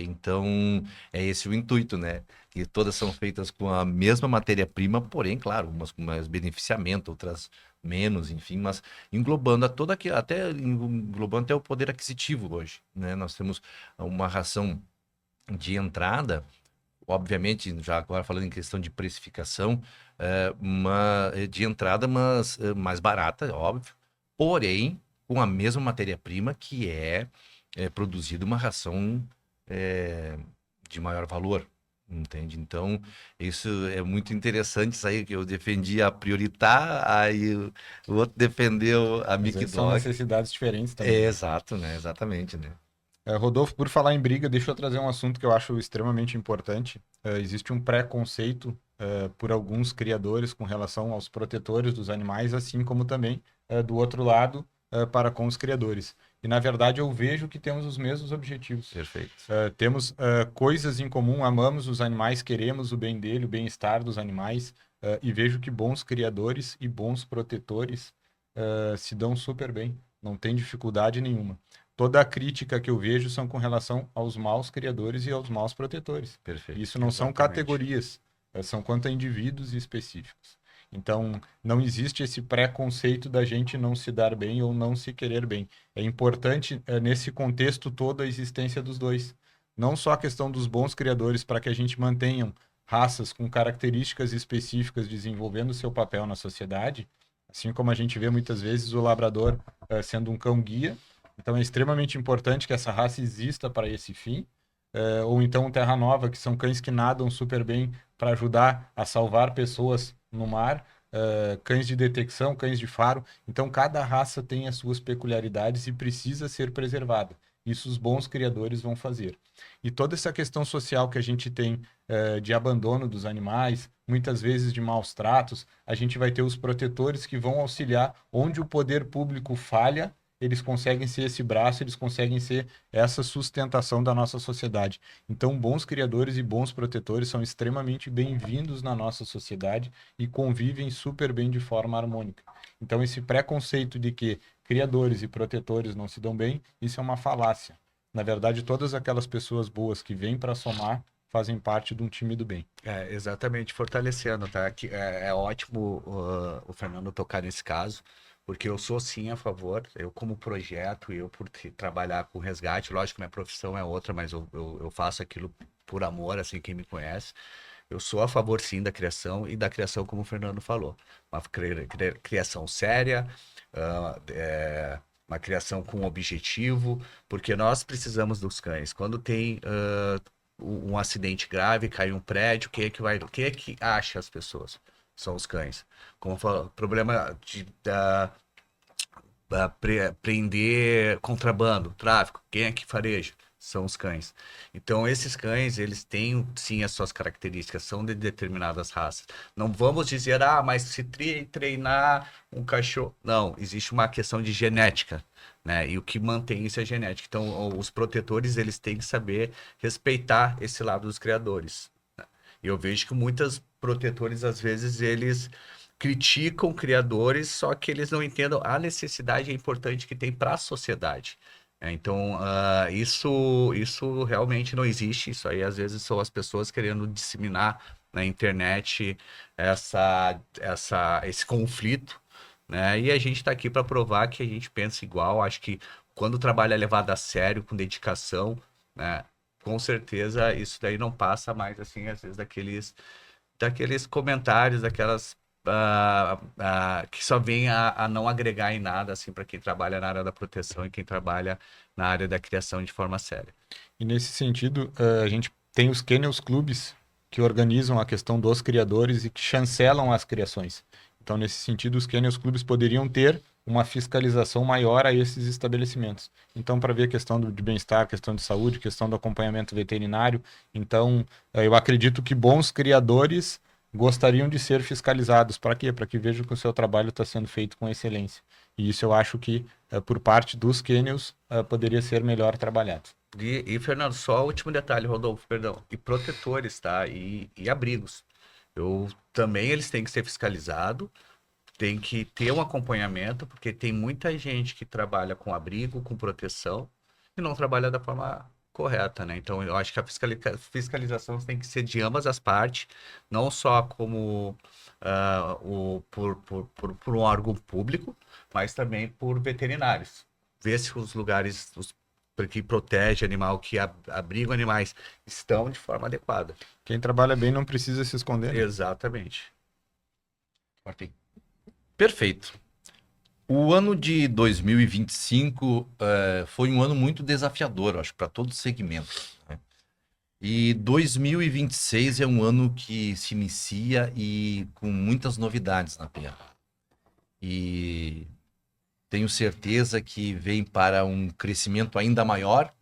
Então, é esse o intuito, né? Que todas são feitas com a mesma matéria-prima, porém, claro, umas com mais beneficiamento, outras menos, enfim, mas englobando englobando até o poder aquisitivo hoje, né? Nós temos uma ração de entrada, obviamente, já agora falando em questão de precificação, de entrada, mas mais barata, óbvio, porém, com a mesma matéria-prima que é produzida uma ração de maior valor, entende? Então, isso é muito interessante, isso aí que eu defendi a Prioritar, aí o outro defendeu a Às Mic vezes são Dog. necessidades diferentes também. Exato, né? Exatamente, né? Rodolfo, por falar em briga, deixa eu trazer um assunto que eu acho extremamente importante. Existe um preconceito por alguns criadores com relação aos protetores dos animais, assim como também do outro lado para com os criadores. E na verdade eu vejo que temos os mesmos objetivos. Perfeito. Temos coisas em comum, amamos os animais, queremos o bem dele, o bem-estar dos animais, e vejo que bons criadores e bons protetores se dão super bem, não tem dificuldade nenhuma. Toda a crítica que eu vejo são com relação aos maus criadores e aos maus protetores. Perfeito. Isso não são Exatamente. categorias, são quanto a indivíduos específicos. Então, não existe esse preconceito da gente não se dar bem ou não se querer bem. É importante, nesse contexto todo, a existência dos dois. Não só a questão dos bons criadores para que a gente mantenha raças com características específicas desenvolvendo seu papel na sociedade, assim como a gente vê muitas vezes o labrador sendo um cão-guia. Então é extremamente importante que essa raça exista para esse fim. Ou então Terra Nova, que são cães que nadam super bem para ajudar a salvar pessoas no mar. Cães de detecção, cães de faro. Então cada raça tem as suas peculiaridades e precisa ser preservada. Isso os bons criadores vão fazer. E toda essa questão social que a gente tem de abandono dos animais, muitas vezes de maus tratos, a gente vai ter os protetores que vão auxiliar onde o poder público falha. Eles conseguem ser esse braço, eles conseguem ser essa sustentação da nossa sociedade. Então, bons criadores e bons protetores são extremamente bem-vindos na nossa sociedade e convivem super bem de forma harmônica. Então, esse preconceito de que criadores e protetores não se dão bem, isso é uma falácia. Na verdade, todas aquelas pessoas boas que vêm para somar fazem parte de um time do bem. Exatamente, fortalecendo, tá? É ótimo o Fernando tocar nesse caso, porque eu sou sim a favor, eu como projeto, eu por trabalhar com resgate, lógico que minha profissão é outra, mas eu faço aquilo por amor, assim, quem me conhece. Eu sou a favor, sim, da criação e da criação, como o Fernando falou. Uma criação séria, uma criação com objetivo, porque nós precisamos dos cães. Quando tem um acidente grave, cai um prédio, quem é que acha as pessoas? São os cães. Como falou, problema de prender contrabando, tráfico, quem é que fareja? São os cães. Então, esses cães, eles têm, sim, as suas características, são de determinadas raças. Não vamos dizer, mas se treinar um cachorro... Não, existe uma questão de genética, né? E o que mantém isso é genética. Então, os protetores, eles têm que saber respeitar esse lado dos criadores. E eu vejo que muitos protetores, às vezes, eles criticam criadores, só que eles não entendam a necessidade e a importante que tem para a sociedade. Então, isso realmente não existe. Isso aí, às vezes, são as pessoas querendo disseminar na internet esse conflito, né? E a gente está aqui para provar que a gente pensa igual. Acho que quando o trabalho é levado a sério, com dedicação, né? Com certeza isso daí não passa mais, assim, às vezes, daqueles comentários, daquelas que só vem a não agregar em nada, assim, para quem trabalha na área da proteção e quem trabalha na área da criação de forma séria. E nesse sentido, a gente tem os Kennels Clubes que organizam a questão dos criadores e que chancelam as criações. Então, nesse sentido, os Kennels Clubes poderiam ter uma fiscalização maior a esses estabelecimentos. Então, para ver a questão de bem-estar, questão de saúde, questão do acompanhamento veterinário. Então, eu acredito que bons criadores gostariam de ser fiscalizados. Para quê? Para que vejam que o seu trabalho está sendo feito com excelência. E isso eu acho que, por parte dos Kennels, poderia ser melhor trabalhado. E, Fernando, só o último detalhe, Rodolfo, perdão. E protetores, tá? E abrigos. Também eles têm que ser fiscalizados, tem que ter um acompanhamento, porque tem muita gente que trabalha com abrigo, com proteção, e não trabalha da forma correta, né? Então, eu acho que a fiscalização tem que ser de ambas as partes, não só como por um órgão público, mas também por veterinários. Ver se os lugares que protege animal, que abrigam animais, estão de forma adequada. Quem trabalha bem não precisa se esconder. Né? Exatamente. Martim. Perfeito. O ano de 2025 foi um ano muito desafiador, acho, para todos os segmentos. Né? E 2026 é um ano que se inicia e com muitas novidades na PA. E tenho certeza que vem para um crescimento ainda maior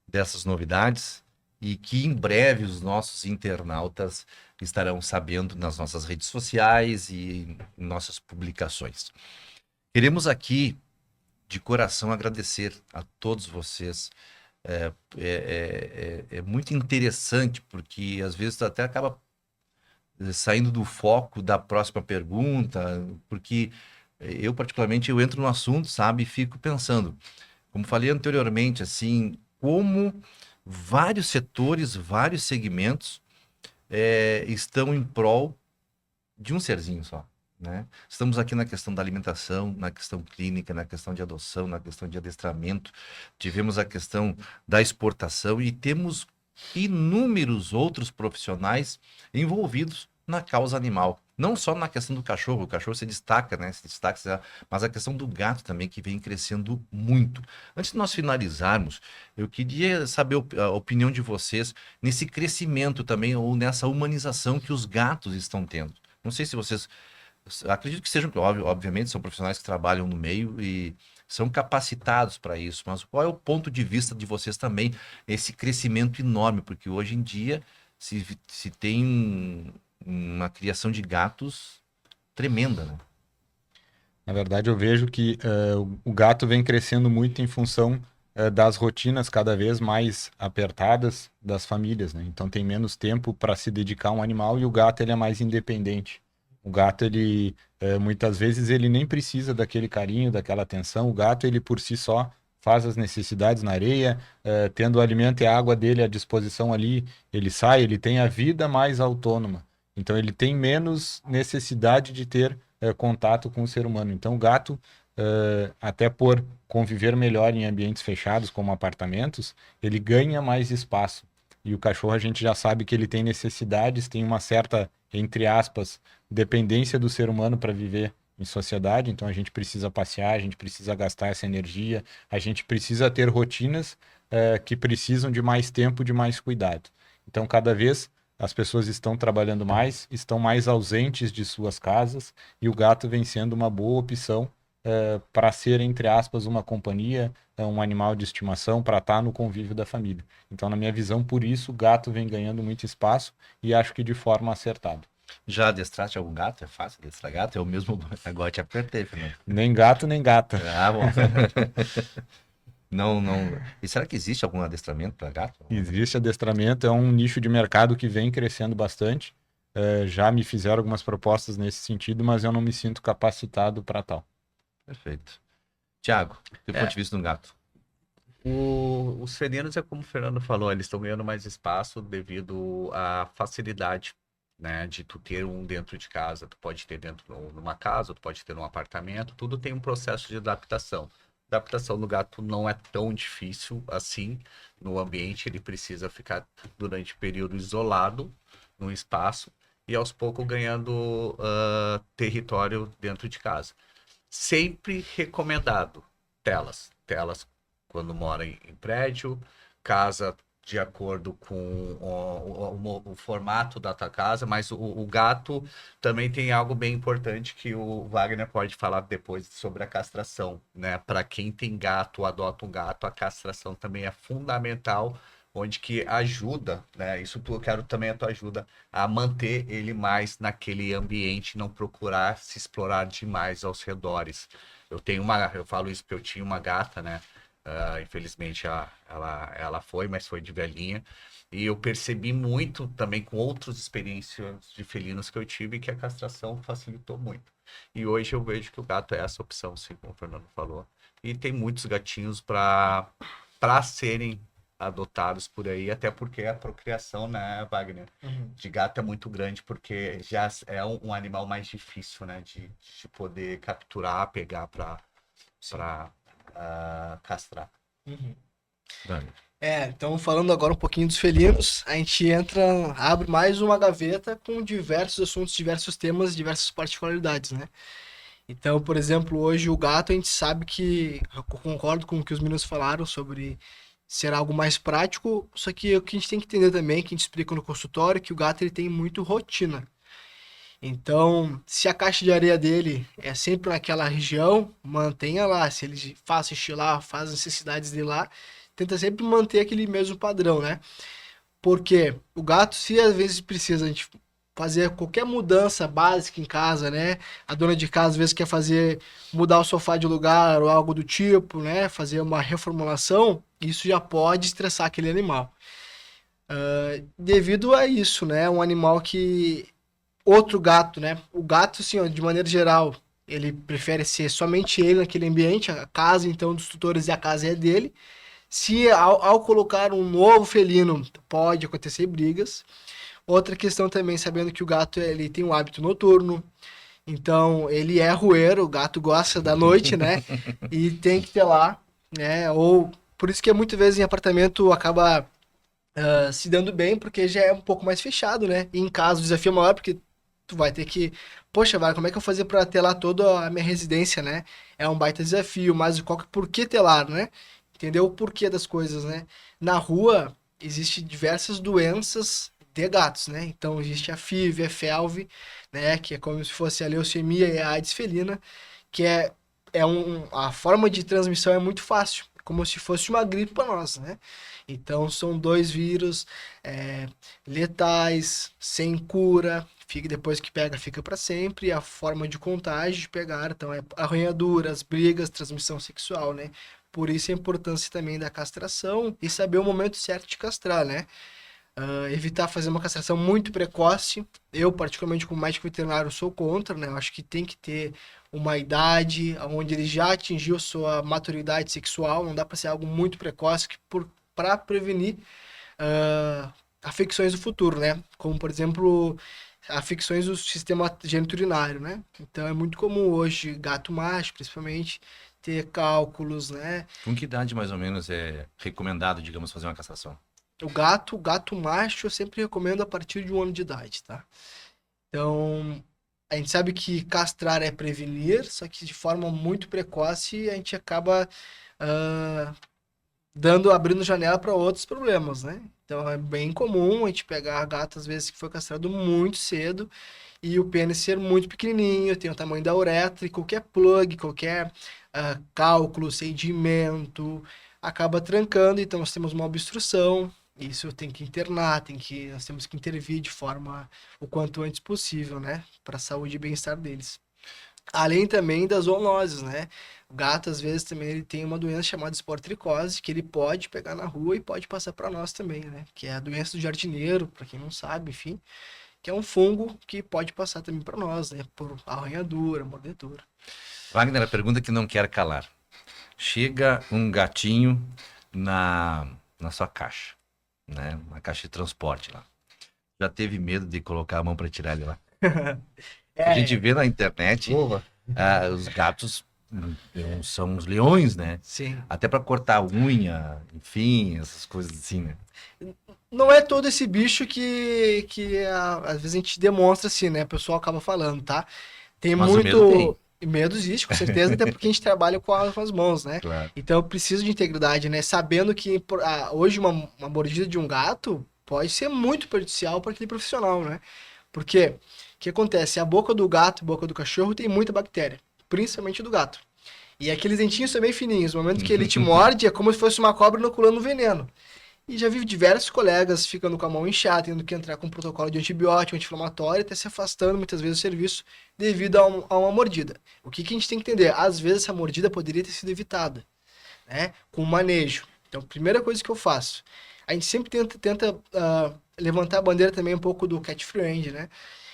dessas novidades e que em breve os nossos internautas estarão sabendo nas nossas redes sociais e em nossas publicações. Queremos aqui, de coração, agradecer a todos vocês. É muito interessante, porque às vezes até acaba saindo do foco da próxima pergunta, porque eu, particularmente, eu entro no assunto, sabe, e fico pensando, como falei anteriormente, assim, como vários setores, vários segmentos estão em prol de um serzinho só. Né? Estamos aqui na questão da alimentação, na questão clínica, na questão de adoção, na questão de adestramento, tivemos a questão da exportação e temos inúmeros outros profissionais envolvidos na causa animal. Não só na questão do cachorro, o cachorro se destaca, né? Mas a questão do gato também, que vem crescendo muito. Antes de nós finalizarmos, eu queria saber a opinião de vocês nesse crescimento também, ou nessa humanização que os gatos estão tendo. Não sei se vocês... Acredito que sejam, obviamente, são profissionais que trabalham no meio e são capacitados para isso, mas qual é o ponto de vista de vocês também, esse crescimento enorme? Porque hoje em dia se tem uma criação de gatos tremenda, né? Na verdade, eu vejo que o gato vem crescendo muito em função das rotinas cada vez mais apertadas das famílias, né? Então tem menos tempo para se dedicar a um animal e o gato ele é mais independente. O gato, ele muitas vezes, ele nem precisa daquele carinho, daquela atenção. O gato, ele por si só faz as necessidades na areia, tendo o alimento e a água dele à disposição ali, ele sai, ele tem a vida mais autônoma. Então, ele tem menos necessidade de ter contato com o ser humano. Então, o gato, até por conviver melhor em ambientes fechados, como apartamentos, ele ganha mais espaço. E o cachorro, a gente já sabe que ele tem necessidades, tem uma certa, entre aspas, dependência do ser humano para viver em sociedade. Então, a gente precisa passear, a gente precisa gastar essa energia, a gente precisa ter rotinas que precisam de mais tempo, de mais cuidado. Então, cada vez as pessoas estão trabalhando mais, estão mais ausentes de suas casas e o gato vem sendo uma boa opção para ser, entre aspas, uma companhia, um animal de estimação para estar no convívio da família. Então, na minha visão, por isso o gato vem ganhando muito espaço e acho que de forma acertada. Já adestraste algum gato? É fácil adestrar gato? É o mesmo. Agora te apertei, Fernando. Nem gato, nem gata. Ah, bom. Não, não. E será que existe algum adestramento para gato? Existe adestramento, é um nicho de mercado que vem crescendo bastante. Já me fizeram algumas propostas nesse sentido, mas eu não me sinto capacitado para tal. Perfeito. Tiago, do ponto de vista do gato. Os felinos, é como o Fernando falou, eles estão ganhando mais espaço devido à facilidade, né, de tu ter um dentro de casa. Tu pode ter dentro numa casa, tu pode ter num apartamento, tudo tem um processo de adaptação. A adaptação do gato não é tão difícil assim no ambiente, ele precisa ficar durante período isolado num espaço e aos poucos ganhando território dentro de casa. Sempre recomendado telas quando mora em prédio, casa de acordo com o formato da tua casa, mas o gato também tem algo bem importante que o Wagner pode falar depois sobre a castração, né? Para quem tem gato, adota um gato, a castração também é fundamental, onde que ajuda, né? Eu quero também a tua ajuda a manter ele mais naquele ambiente, não procurar se explorar demais aos redores. Eu falo isso porque eu tinha uma gata, né? Infelizmente ela foi, mas foi de velhinha. E eu percebi muito também com outras experiências de felinos que eu tive que a castração facilitou muito. E hoje eu vejo que o gato é essa opção, sim, como o Fernando falou. E tem muitos gatinhos para serem adotados por aí, até porque a procriação, né, Wagner, de gato é muito grande, porque já é um animal mais difícil, né, de poder capturar, pegar para castrar. Então falando agora um pouquinho dos felinos, a gente abre mais uma gaveta com diversos assuntos, diversos temas, diversas particularidades, né? Então, por exemplo, hoje o gato, a gente sabe que, eu concordo com o que os meninos falaram sobre ser algo mais prático, só que o que a gente tem que entender também, que a gente explica no consultório, é que o gato ele tem muito rotina. Então, se a caixa de areia dele é sempre naquela região, mantenha lá. Se ele faz xixi lá, faz as necessidades dele lá, tenta sempre manter aquele mesmo padrão, né? Porque o gato, se às vezes precisa a gente fazer qualquer mudança básica em casa, né? A dona de casa às vezes quer mudar o sofá de lugar ou algo do tipo, né? Fazer uma reformulação, isso já pode estressar aquele animal. Devido a isso, né? Um animal que outro gato, né? O gato, assim, ó, de maneira geral, ele prefere ser somente ele naquele ambiente, a casa, então, dos tutores e a casa é dele. Se ao colocar um novo felino, pode acontecer brigas. Outra questão também, sabendo que o gato ele tem um hábito noturno, então ele é rueiro, o gato gosta da noite, né? E tem que ter lá, né? Ou por isso que muitas vezes em apartamento acaba se dando bem, porque já é um pouco mais fechado, né? E em casa o desafio é maior, porque tu vai ter que, poxa, vai, como é que eu vou fazer para telar toda a minha residência, né? É um baita desafio, mas por que telar, né? Entender o porquê das coisas, né? Na rua existe diversas doenças de gatos, né? Então existe a FIV, a FeLV, né? Que é como se fosse a leucemia e a AIDS felina, que a forma de transmissão é muito fácil, como se fosse uma gripe para nós, né? Então são dois vírus letais, sem cura, depois que pega, fica para sempre. E a forma de contágio de pegar, então, é arranhaduras, brigas, transmissão sexual, né? Por isso a importância também da castração e saber o momento certo de castrar, né? Evitar fazer uma castração muito precoce. Eu, particularmente, como médico veterinário, sou contra, né? Eu acho que tem que ter uma idade onde ele já atingiu sua maturidade sexual. Não dá para ser algo muito precoce para prevenir afecções do futuro, né? Como, por exemplo, afecções do sistema geniturinário, né? Então é muito comum hoje, gato macho, principalmente, ter cálculos, né? Com que idade mais ou menos é recomendado, digamos, fazer uma castração? O gato macho, eu sempre recomendo a partir de 1 ano de idade, tá? Então, a gente sabe que castrar é prevenir, só que de forma muito precoce a gente acaba ah, abrindo janela para outros problemas, né? Então é bem comum a gente pegar gato, às vezes, que foi castrado muito cedo e o pênis ser muito pequenininho, tem o tamanho da uretra e qualquer plug, qualquer cálculo, sedimento, acaba trancando, então nós temos uma obstrução. Isso tem que internar, nós temos que intervir de forma o quanto antes possível, né? Para a saúde e bem-estar deles. Além também das zoonoses, né? O gato, às vezes, também ele tem uma doença chamada esportricose, que ele pode pegar na rua e pode passar para nós também, né? Que é a doença do jardineiro, para quem não sabe, enfim. Que é um fungo que pode passar também para nós, né? Por arranhadura, mordedura. Wagner, a pergunta que não quer calar. Chega um gatinho na sua caixa, né? Na caixa de transporte lá. Já teve medo de colocar a mão para tirar ele lá? A gente vê na internet os gatos são os leões, né? Sim. Até para cortar a unha, enfim, essas coisas assim, né? Não é todo esse bicho às vezes a gente demonstra assim, né? O pessoal acaba falando, tá? Tem Mas muito. o medo tem. Medo existe, com certeza, até porque a gente trabalha com as mãos, né? Claro. Então eu preciso de integridade, né? Sabendo que hoje uma mordida de um gato pode ser muito prejudicial para aquele profissional, né? Porque o que acontece? A boca do gato e a boca do cachorro tem muita bactéria, principalmente do gato. E aqueles dentinhos são bem fininhos. No momento que ele te morde, é como se fosse uma cobra inoculando veneno. E já vi diversos colegas ficando com a mão inchada, tendo que entrar com um protocolo de antibiótico, anti-inflamatório, até se afastando muitas vezes do serviço devido a uma mordida. O que a gente tem que entender? Às vezes essa mordida poderia ter sido evitada, né? Com manejo. Então, primeira coisa que eu faço, a gente sempre tenta levantar a bandeira também um pouco do cat friend, né?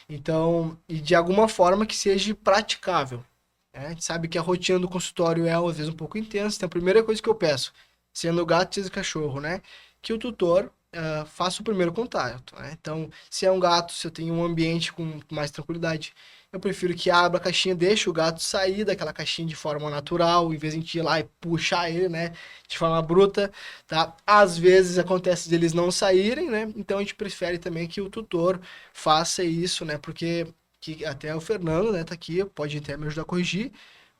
Então, e de alguma forma que seja praticável. Né? A gente sabe que a rotina do consultório é às vezes um pouco intensa, então a primeira coisa que eu peço, sendo gato e cachorro, né? Que o tutor faça o primeiro contato, né? Então, se é um gato, se eu tenho um ambiente com mais tranquilidade, eu prefiro que abra a caixinha, deixe o gato sair daquela caixinha de forma natural, em vez de a gente ir lá e puxar ele, né? De forma bruta, tá? Às vezes acontece deles não saírem, né? Então a gente prefere também que o tutor faça isso, né? Porque até o Fernando, né, tá aqui, pode até me ajudar a corrigir.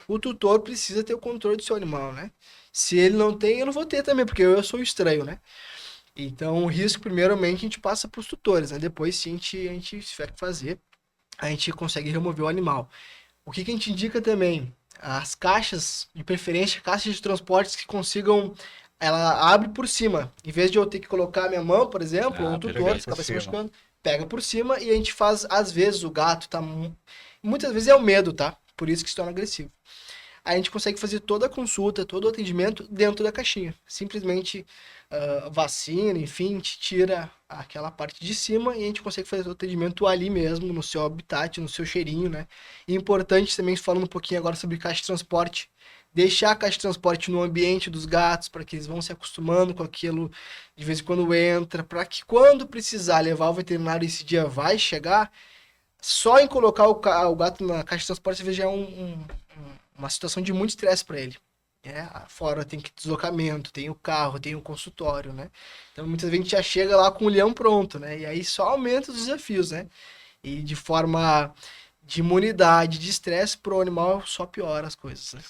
O tutor precisa ter o controle do seu animal, né? Se ele não tem, eu não vou ter também, porque eu sou estranho, né? Então, o risco, primeiramente, a gente passa para os tutores, né? Depois, se a gente tiver que fazer, a gente consegue remover o animal. O que a gente indica também? As caixas, de preferência, caixas de transportes que consigam... Ela abre por cima. Em vez de eu ter que colocar a minha mão, por exemplo, ou um tutor, que acaba se machucando, pega por cima e a gente faz, às vezes, o gato tá... Muitas vezes é o medo, tá? Por isso que se torna agressivo. A gente consegue fazer toda a consulta, todo o atendimento dentro da caixinha. Simplesmente vacina, enfim, a gente tira aquela parte de cima e a gente consegue fazer o atendimento ali mesmo, no seu habitat, no seu cheirinho, né? E importante também, falando um pouquinho agora sobre caixa de transporte, deixar a caixa de transporte no ambiente dos gatos, para que eles vão se acostumando com aquilo, de vez em quando entra, para que quando precisar levar o veterinário esse dia vai chegar, só em colocar o gato na caixa de transporte, você vê já é uma situação de muito estresse para ele. Fora tem que deslocamento, tem o carro, tem o consultório, né? Então muitas vezes a gente já chega lá com o leão pronto, né? E aí só aumenta os desafios, né? E de forma de imunidade, de estresse pro animal, só piora as coisas. Né?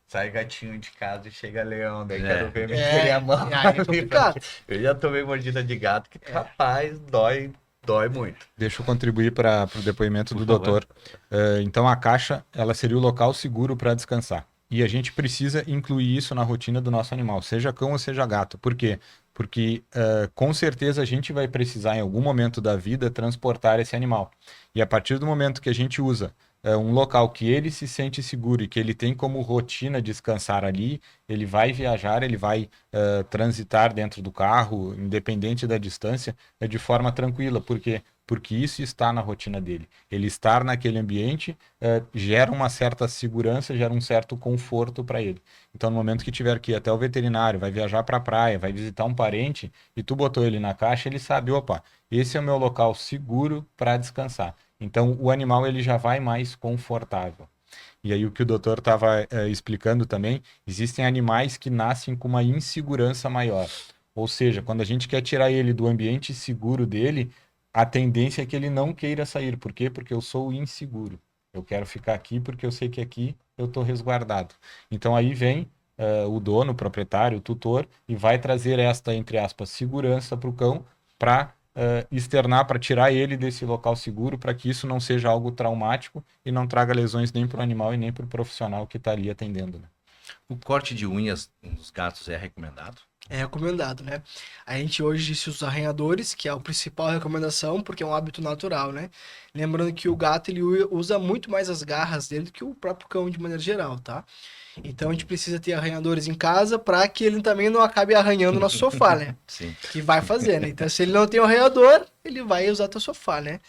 Sai gatinho de casa e chega leão, daí quero ver meter a mão. Aí é complicado. Eu já tomei mordida de gato que, rapaz, dói muito. Deixa eu contribuir para o depoimento do doutor. Então, a caixa ela seria o local seguro para descansar. E a gente precisa incluir isso na rotina do nosso animal, seja cão ou seja gato. Por quê? Porque com certeza a gente vai precisar, em algum momento da vida, transportar esse animal. E a partir do momento que a gente usa um local que ele se sente seguro e que ele tem como rotina descansar ali, ele vai viajar, ele vai transitar dentro do carro, independente da distância, de forma tranquila. Por quê? porque isso está na rotina dele. Ele estar naquele ambiente gera uma certa segurança, gera um certo conforto para ele. Então, no momento que tiver que ir até o veterinário, vai viajar para a praia, vai visitar um parente, e tu botou ele na caixa, ele sabe, opa, esse é o meu local seguro para descansar. Então, o animal ele já vai mais confortável. E aí o que o doutor estava explicando também, existem animais que nascem com uma insegurança maior. Ou seja, quando a gente quer tirar ele do ambiente seguro dele, a tendência é que ele não queira sair. Por quê? Porque eu sou inseguro. Eu quero ficar aqui porque eu sei que aqui eu estou resguardado. Então aí vem o dono, o proprietário, o tutor, e vai trazer esta, entre aspas, segurança para o cão para externar, para tirar ele desse local seguro, para que isso não seja algo traumático e não traga lesões nem para o animal e nem para o profissional que está ali atendendo, né? O corte de unhas nos gatos é recomendado? É recomendado, né? A gente hoje disse os arranhadores, que é a principal recomendação, porque é um hábito natural, né? Lembrando que o gato, ele usa muito mais as garras dele do que o próprio cão, de maneira geral, tá? Então a gente precisa ter arranhadores em casa para que ele também não acabe arranhando no nosso sofá, né? Sim. Que vai fazer, né? Então se ele não tem um arranhador, ele vai usar teu sofá, né?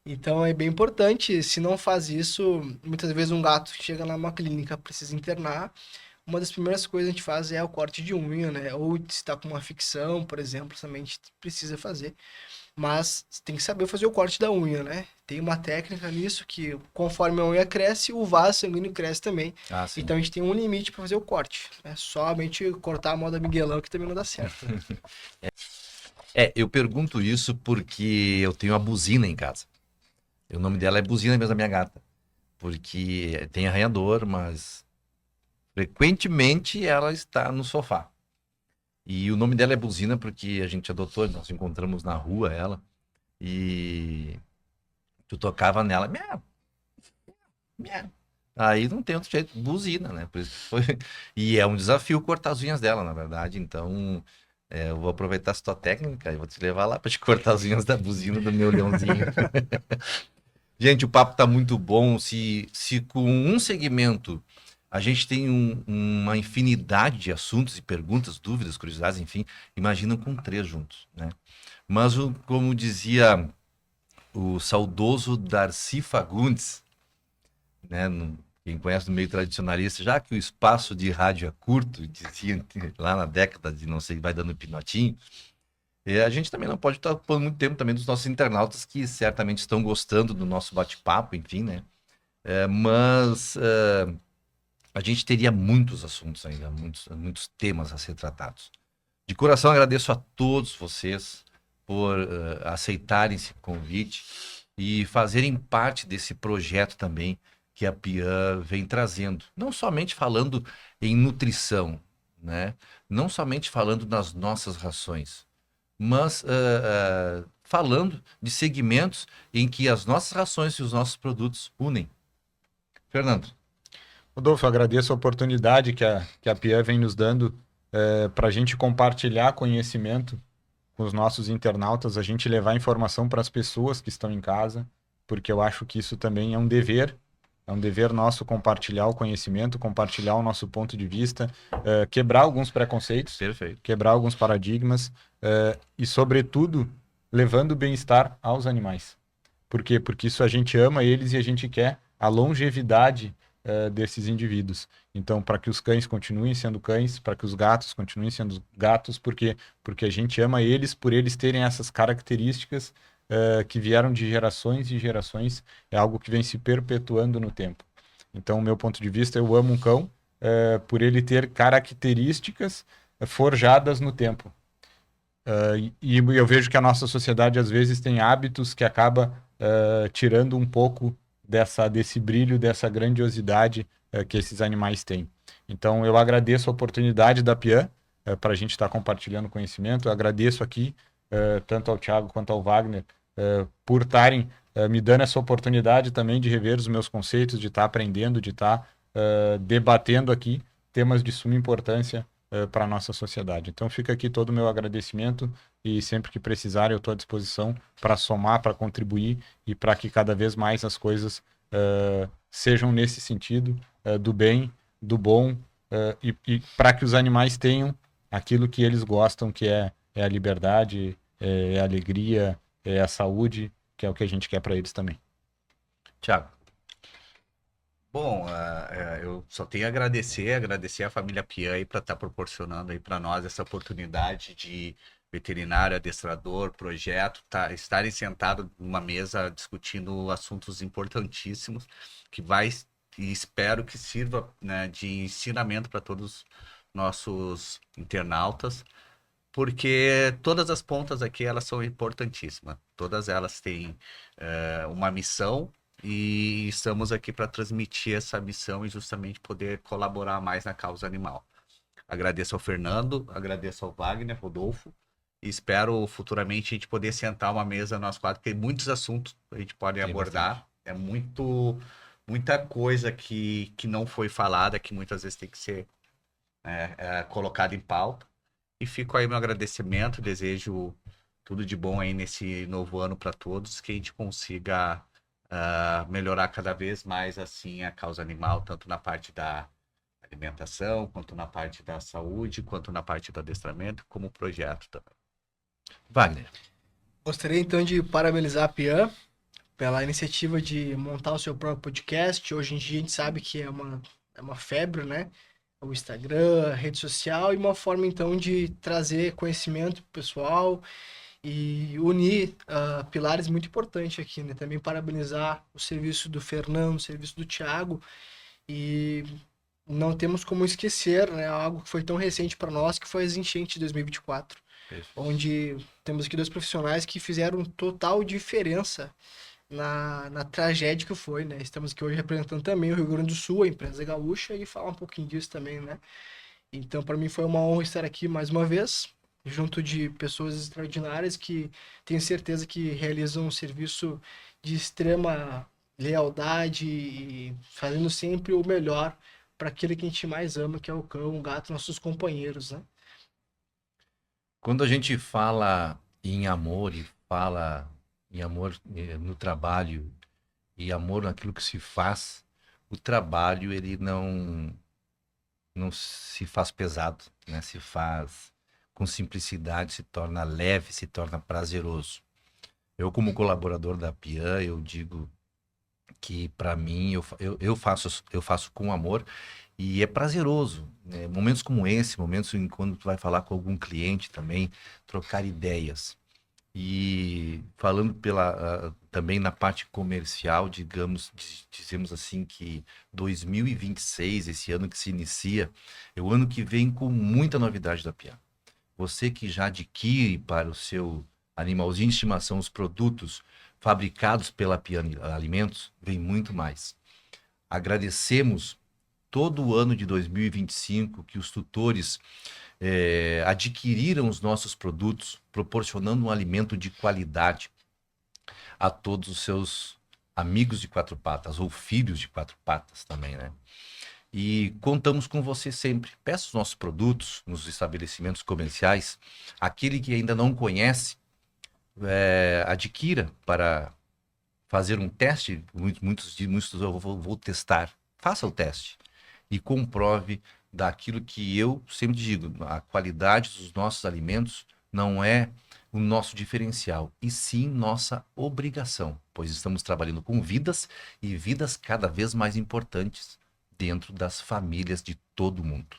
Então é bem importante, se não faz isso, muitas vezes um gato chega numa clínica, precisa internar, uma das primeiras coisas que a gente faz é o corte de unha, né? Ou se tá com uma ficção, por exemplo, também a gente precisa fazer. Mas tem que saber fazer o corte da unha, né? Tem uma técnica nisso que conforme a unha cresce, o vaso sanguíneo cresce também. Ah, sim. Então a gente tem um limite para fazer o corte. É somente cortar a moda Miguelão que também não dá certo. Eu pergunto isso porque eu tenho a buzina em casa. O nome dela é Buzina mesmo, da minha gata. Porque tem arranhador, mas frequentemente ela está no sofá. E o nome dela é Buzina porque a gente adotou, nós encontramos na rua ela. E tu tocava nela, miau, miau. Aí não tem outro jeito, buzina, né? Por isso que foi... E é um desafio cortar as unhas dela, na verdade. Então, eu vou aproveitar essa tua técnica e vou te levar lá para te cortar as unhas da buzina do meu leãozinho. Gente, o papo tá muito bom. Se com um segmento a gente tem uma infinidade de assuntos e perguntas, dúvidas, curiosidades, enfim, imagina com 3 juntos, né? Mas, como dizia o saudoso Darcy Fagundes, né? Quem conhece no meio tradicionalista, já que o espaço de rádio é curto, dizia lá na década de não sei, vai dando pinotinho, a gente também não pode estar ocupando muito tempo também dos nossos internautas que certamente estão gostando do nosso bate-papo, enfim, né? Mas a gente teria muitos assuntos ainda, muitos temas a ser tratados. De coração agradeço a todos vocês por aceitarem esse convite e fazerem parte desse projeto também que a Pian vem trazendo. Não somente falando em nutrição, né? Não somente falando nas nossas rações, mas falando de segmentos em que as nossas rações e os nossos produtos unem. Fernando. Rodolfo, eu agradeço a oportunidade que a Pian vem nos dando para a gente compartilhar conhecimento com os nossos internautas, a gente levar informação para as pessoas que estão em casa, porque eu acho que isso também é um dever nosso compartilhar o conhecimento, compartilhar o nosso ponto de vista, quebrar alguns preconceitos, Perfeito. Quebrar alguns paradigmas e, sobretudo, levando bem-estar aos animais. Por quê? Porque isso a gente ama eles e a gente quer a longevidade desses indivíduos. Então, para que os cães continuem sendo cães, para que os gatos continuem sendo gatos, porque a gente ama eles por eles terem essas características que vieram de gerações e gerações, é algo que vem se perpetuando no tempo. Então, o meu ponto de vista, eu amo um cão por ele ter características forjadas no tempo. E eu vejo que a nossa sociedade, às vezes, tem hábitos que acaba tirando um pouco desse brilho, dessa grandiosidade que esses animais têm. Então, eu agradeço a oportunidade da Pian para a gente estar compartilhando conhecimento. Eu agradeço aqui, tanto ao Thiago quanto ao Wagner, por estarem me dando essa oportunidade também de rever os meus conceitos, de estar aprendendo, de estar debatendo aqui temas de suma importância para a nossa sociedade. Então, fica aqui todo o meu agradecimento e sempre que precisar eu estou à disposição para somar, para contribuir e para que cada vez mais as coisas sejam nesse sentido do bem, do bom e para que os animais tenham aquilo que eles gostam, que é a liberdade, é a alegria, é a saúde que é o que a gente quer para eles também. Thiago. Bom, eu só tenho a agradecer a família Pian aí para estar proporcionando aí para nós essa oportunidade de veterinário, adestrador, projeto, estarem sentados numa mesa discutindo assuntos importantíssimos que vai e espero que sirva, né, de ensinamento para todos os nossos internautas, porque todas as pontas aqui elas são importantíssimas, todas elas têm uma missão. E estamos aqui para transmitir essa missão e justamente poder colaborar mais na causa animal. Agradeço ao Fernando, agradeço ao Wagner, Rodolfo, e espero futuramente a gente poder sentar uma mesa nós quatro, porque tem muitos assuntos que a gente pode abordar. É muita coisa que não foi falada, que muitas vezes tem que ser colocada em pauta. E fico aí meu agradecimento, desejo tudo de bom aí nesse novo ano para todos, que a gente consiga melhorar cada vez mais assim a causa animal, tanto na parte da alimentação, quanto na parte da saúde, quanto na parte do adestramento, como projeto também. Wagner. Gostaria então de parabenizar a Pian pela iniciativa de montar o seu próprio podcast. Hoje em dia a gente sabe que é uma febre, né? O Instagram, a rede social, e uma forma então de trazer conhecimento pro pessoal e unir pilares muito importantes aqui, né? Também parabenizar o serviço do Fernando, o serviço do Thiago, e não temos como esquecer, né, algo que foi tão recente para nós, que foi as enchentes de 2024, onde temos aqui 2 profissionais que fizeram total diferença na tragédia que foi, né? Estamos aqui hoje representando também o Rio Grande do Sul, a empresa gaúcha, e falar um pouquinho disso também, né? Então, para mim foi uma honra estar aqui mais uma vez, junto de pessoas extraordinárias que tenho certeza que realizam um serviço de extrema lealdade e fazendo sempre o melhor para aquele que a gente mais ama, que é o cão, o gato, nossos companheiros, né? Quando a gente fala em amor e fala em amor no trabalho e amor naquilo que se faz, o trabalho ele não se faz pesado, né? Se faz com simplicidade, se torna leve, se torna prazeroso. Eu, como colaborador da Pian, eu digo que para mim eu faço com amor e é prazeroso, né? Momentos como esse, momentos em quando tu vai falar com algum cliente também, trocar ideias. E falando também na parte comercial, dizemos assim que 2026, esse ano que se inicia, é o ano que vem com muita novidade da Pian. Você que já adquire para o seu animalzinho de estimação os produtos fabricados pela Pian Alimentos, vem muito mais. Agradecemos todo o ano de 2025 que os tutores adquiriram os nossos produtos, proporcionando um alimento de qualidade a todos os seus amigos de 4 patas, ou filhos de 4 patas também, né? E contamos com você sempre. Peça os nossos produtos nos estabelecimentos comerciais. Aquele que ainda não conhece, adquira para fazer um teste. Muitos eu vou testar. Faça o teste e comprove daquilo que eu sempre digo. A qualidade dos nossos alimentos não é o nosso diferencial, e sim nossa obrigação, pois estamos trabalhando com vidas e vidas cada vez mais importantes dentro das famílias de todo mundo.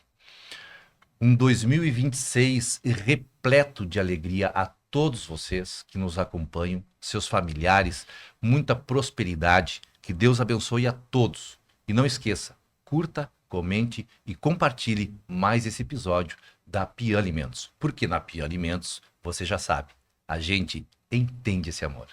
Um 2026 repleto de alegria a todos vocês que nos acompanham, seus familiares, muita prosperidade, que Deus abençoe a todos. E não esqueça, curta, comente e compartilhe mais esse episódio da Pian Alimentos, porque na Pian Alimentos, você já sabe, a gente entende esse amor.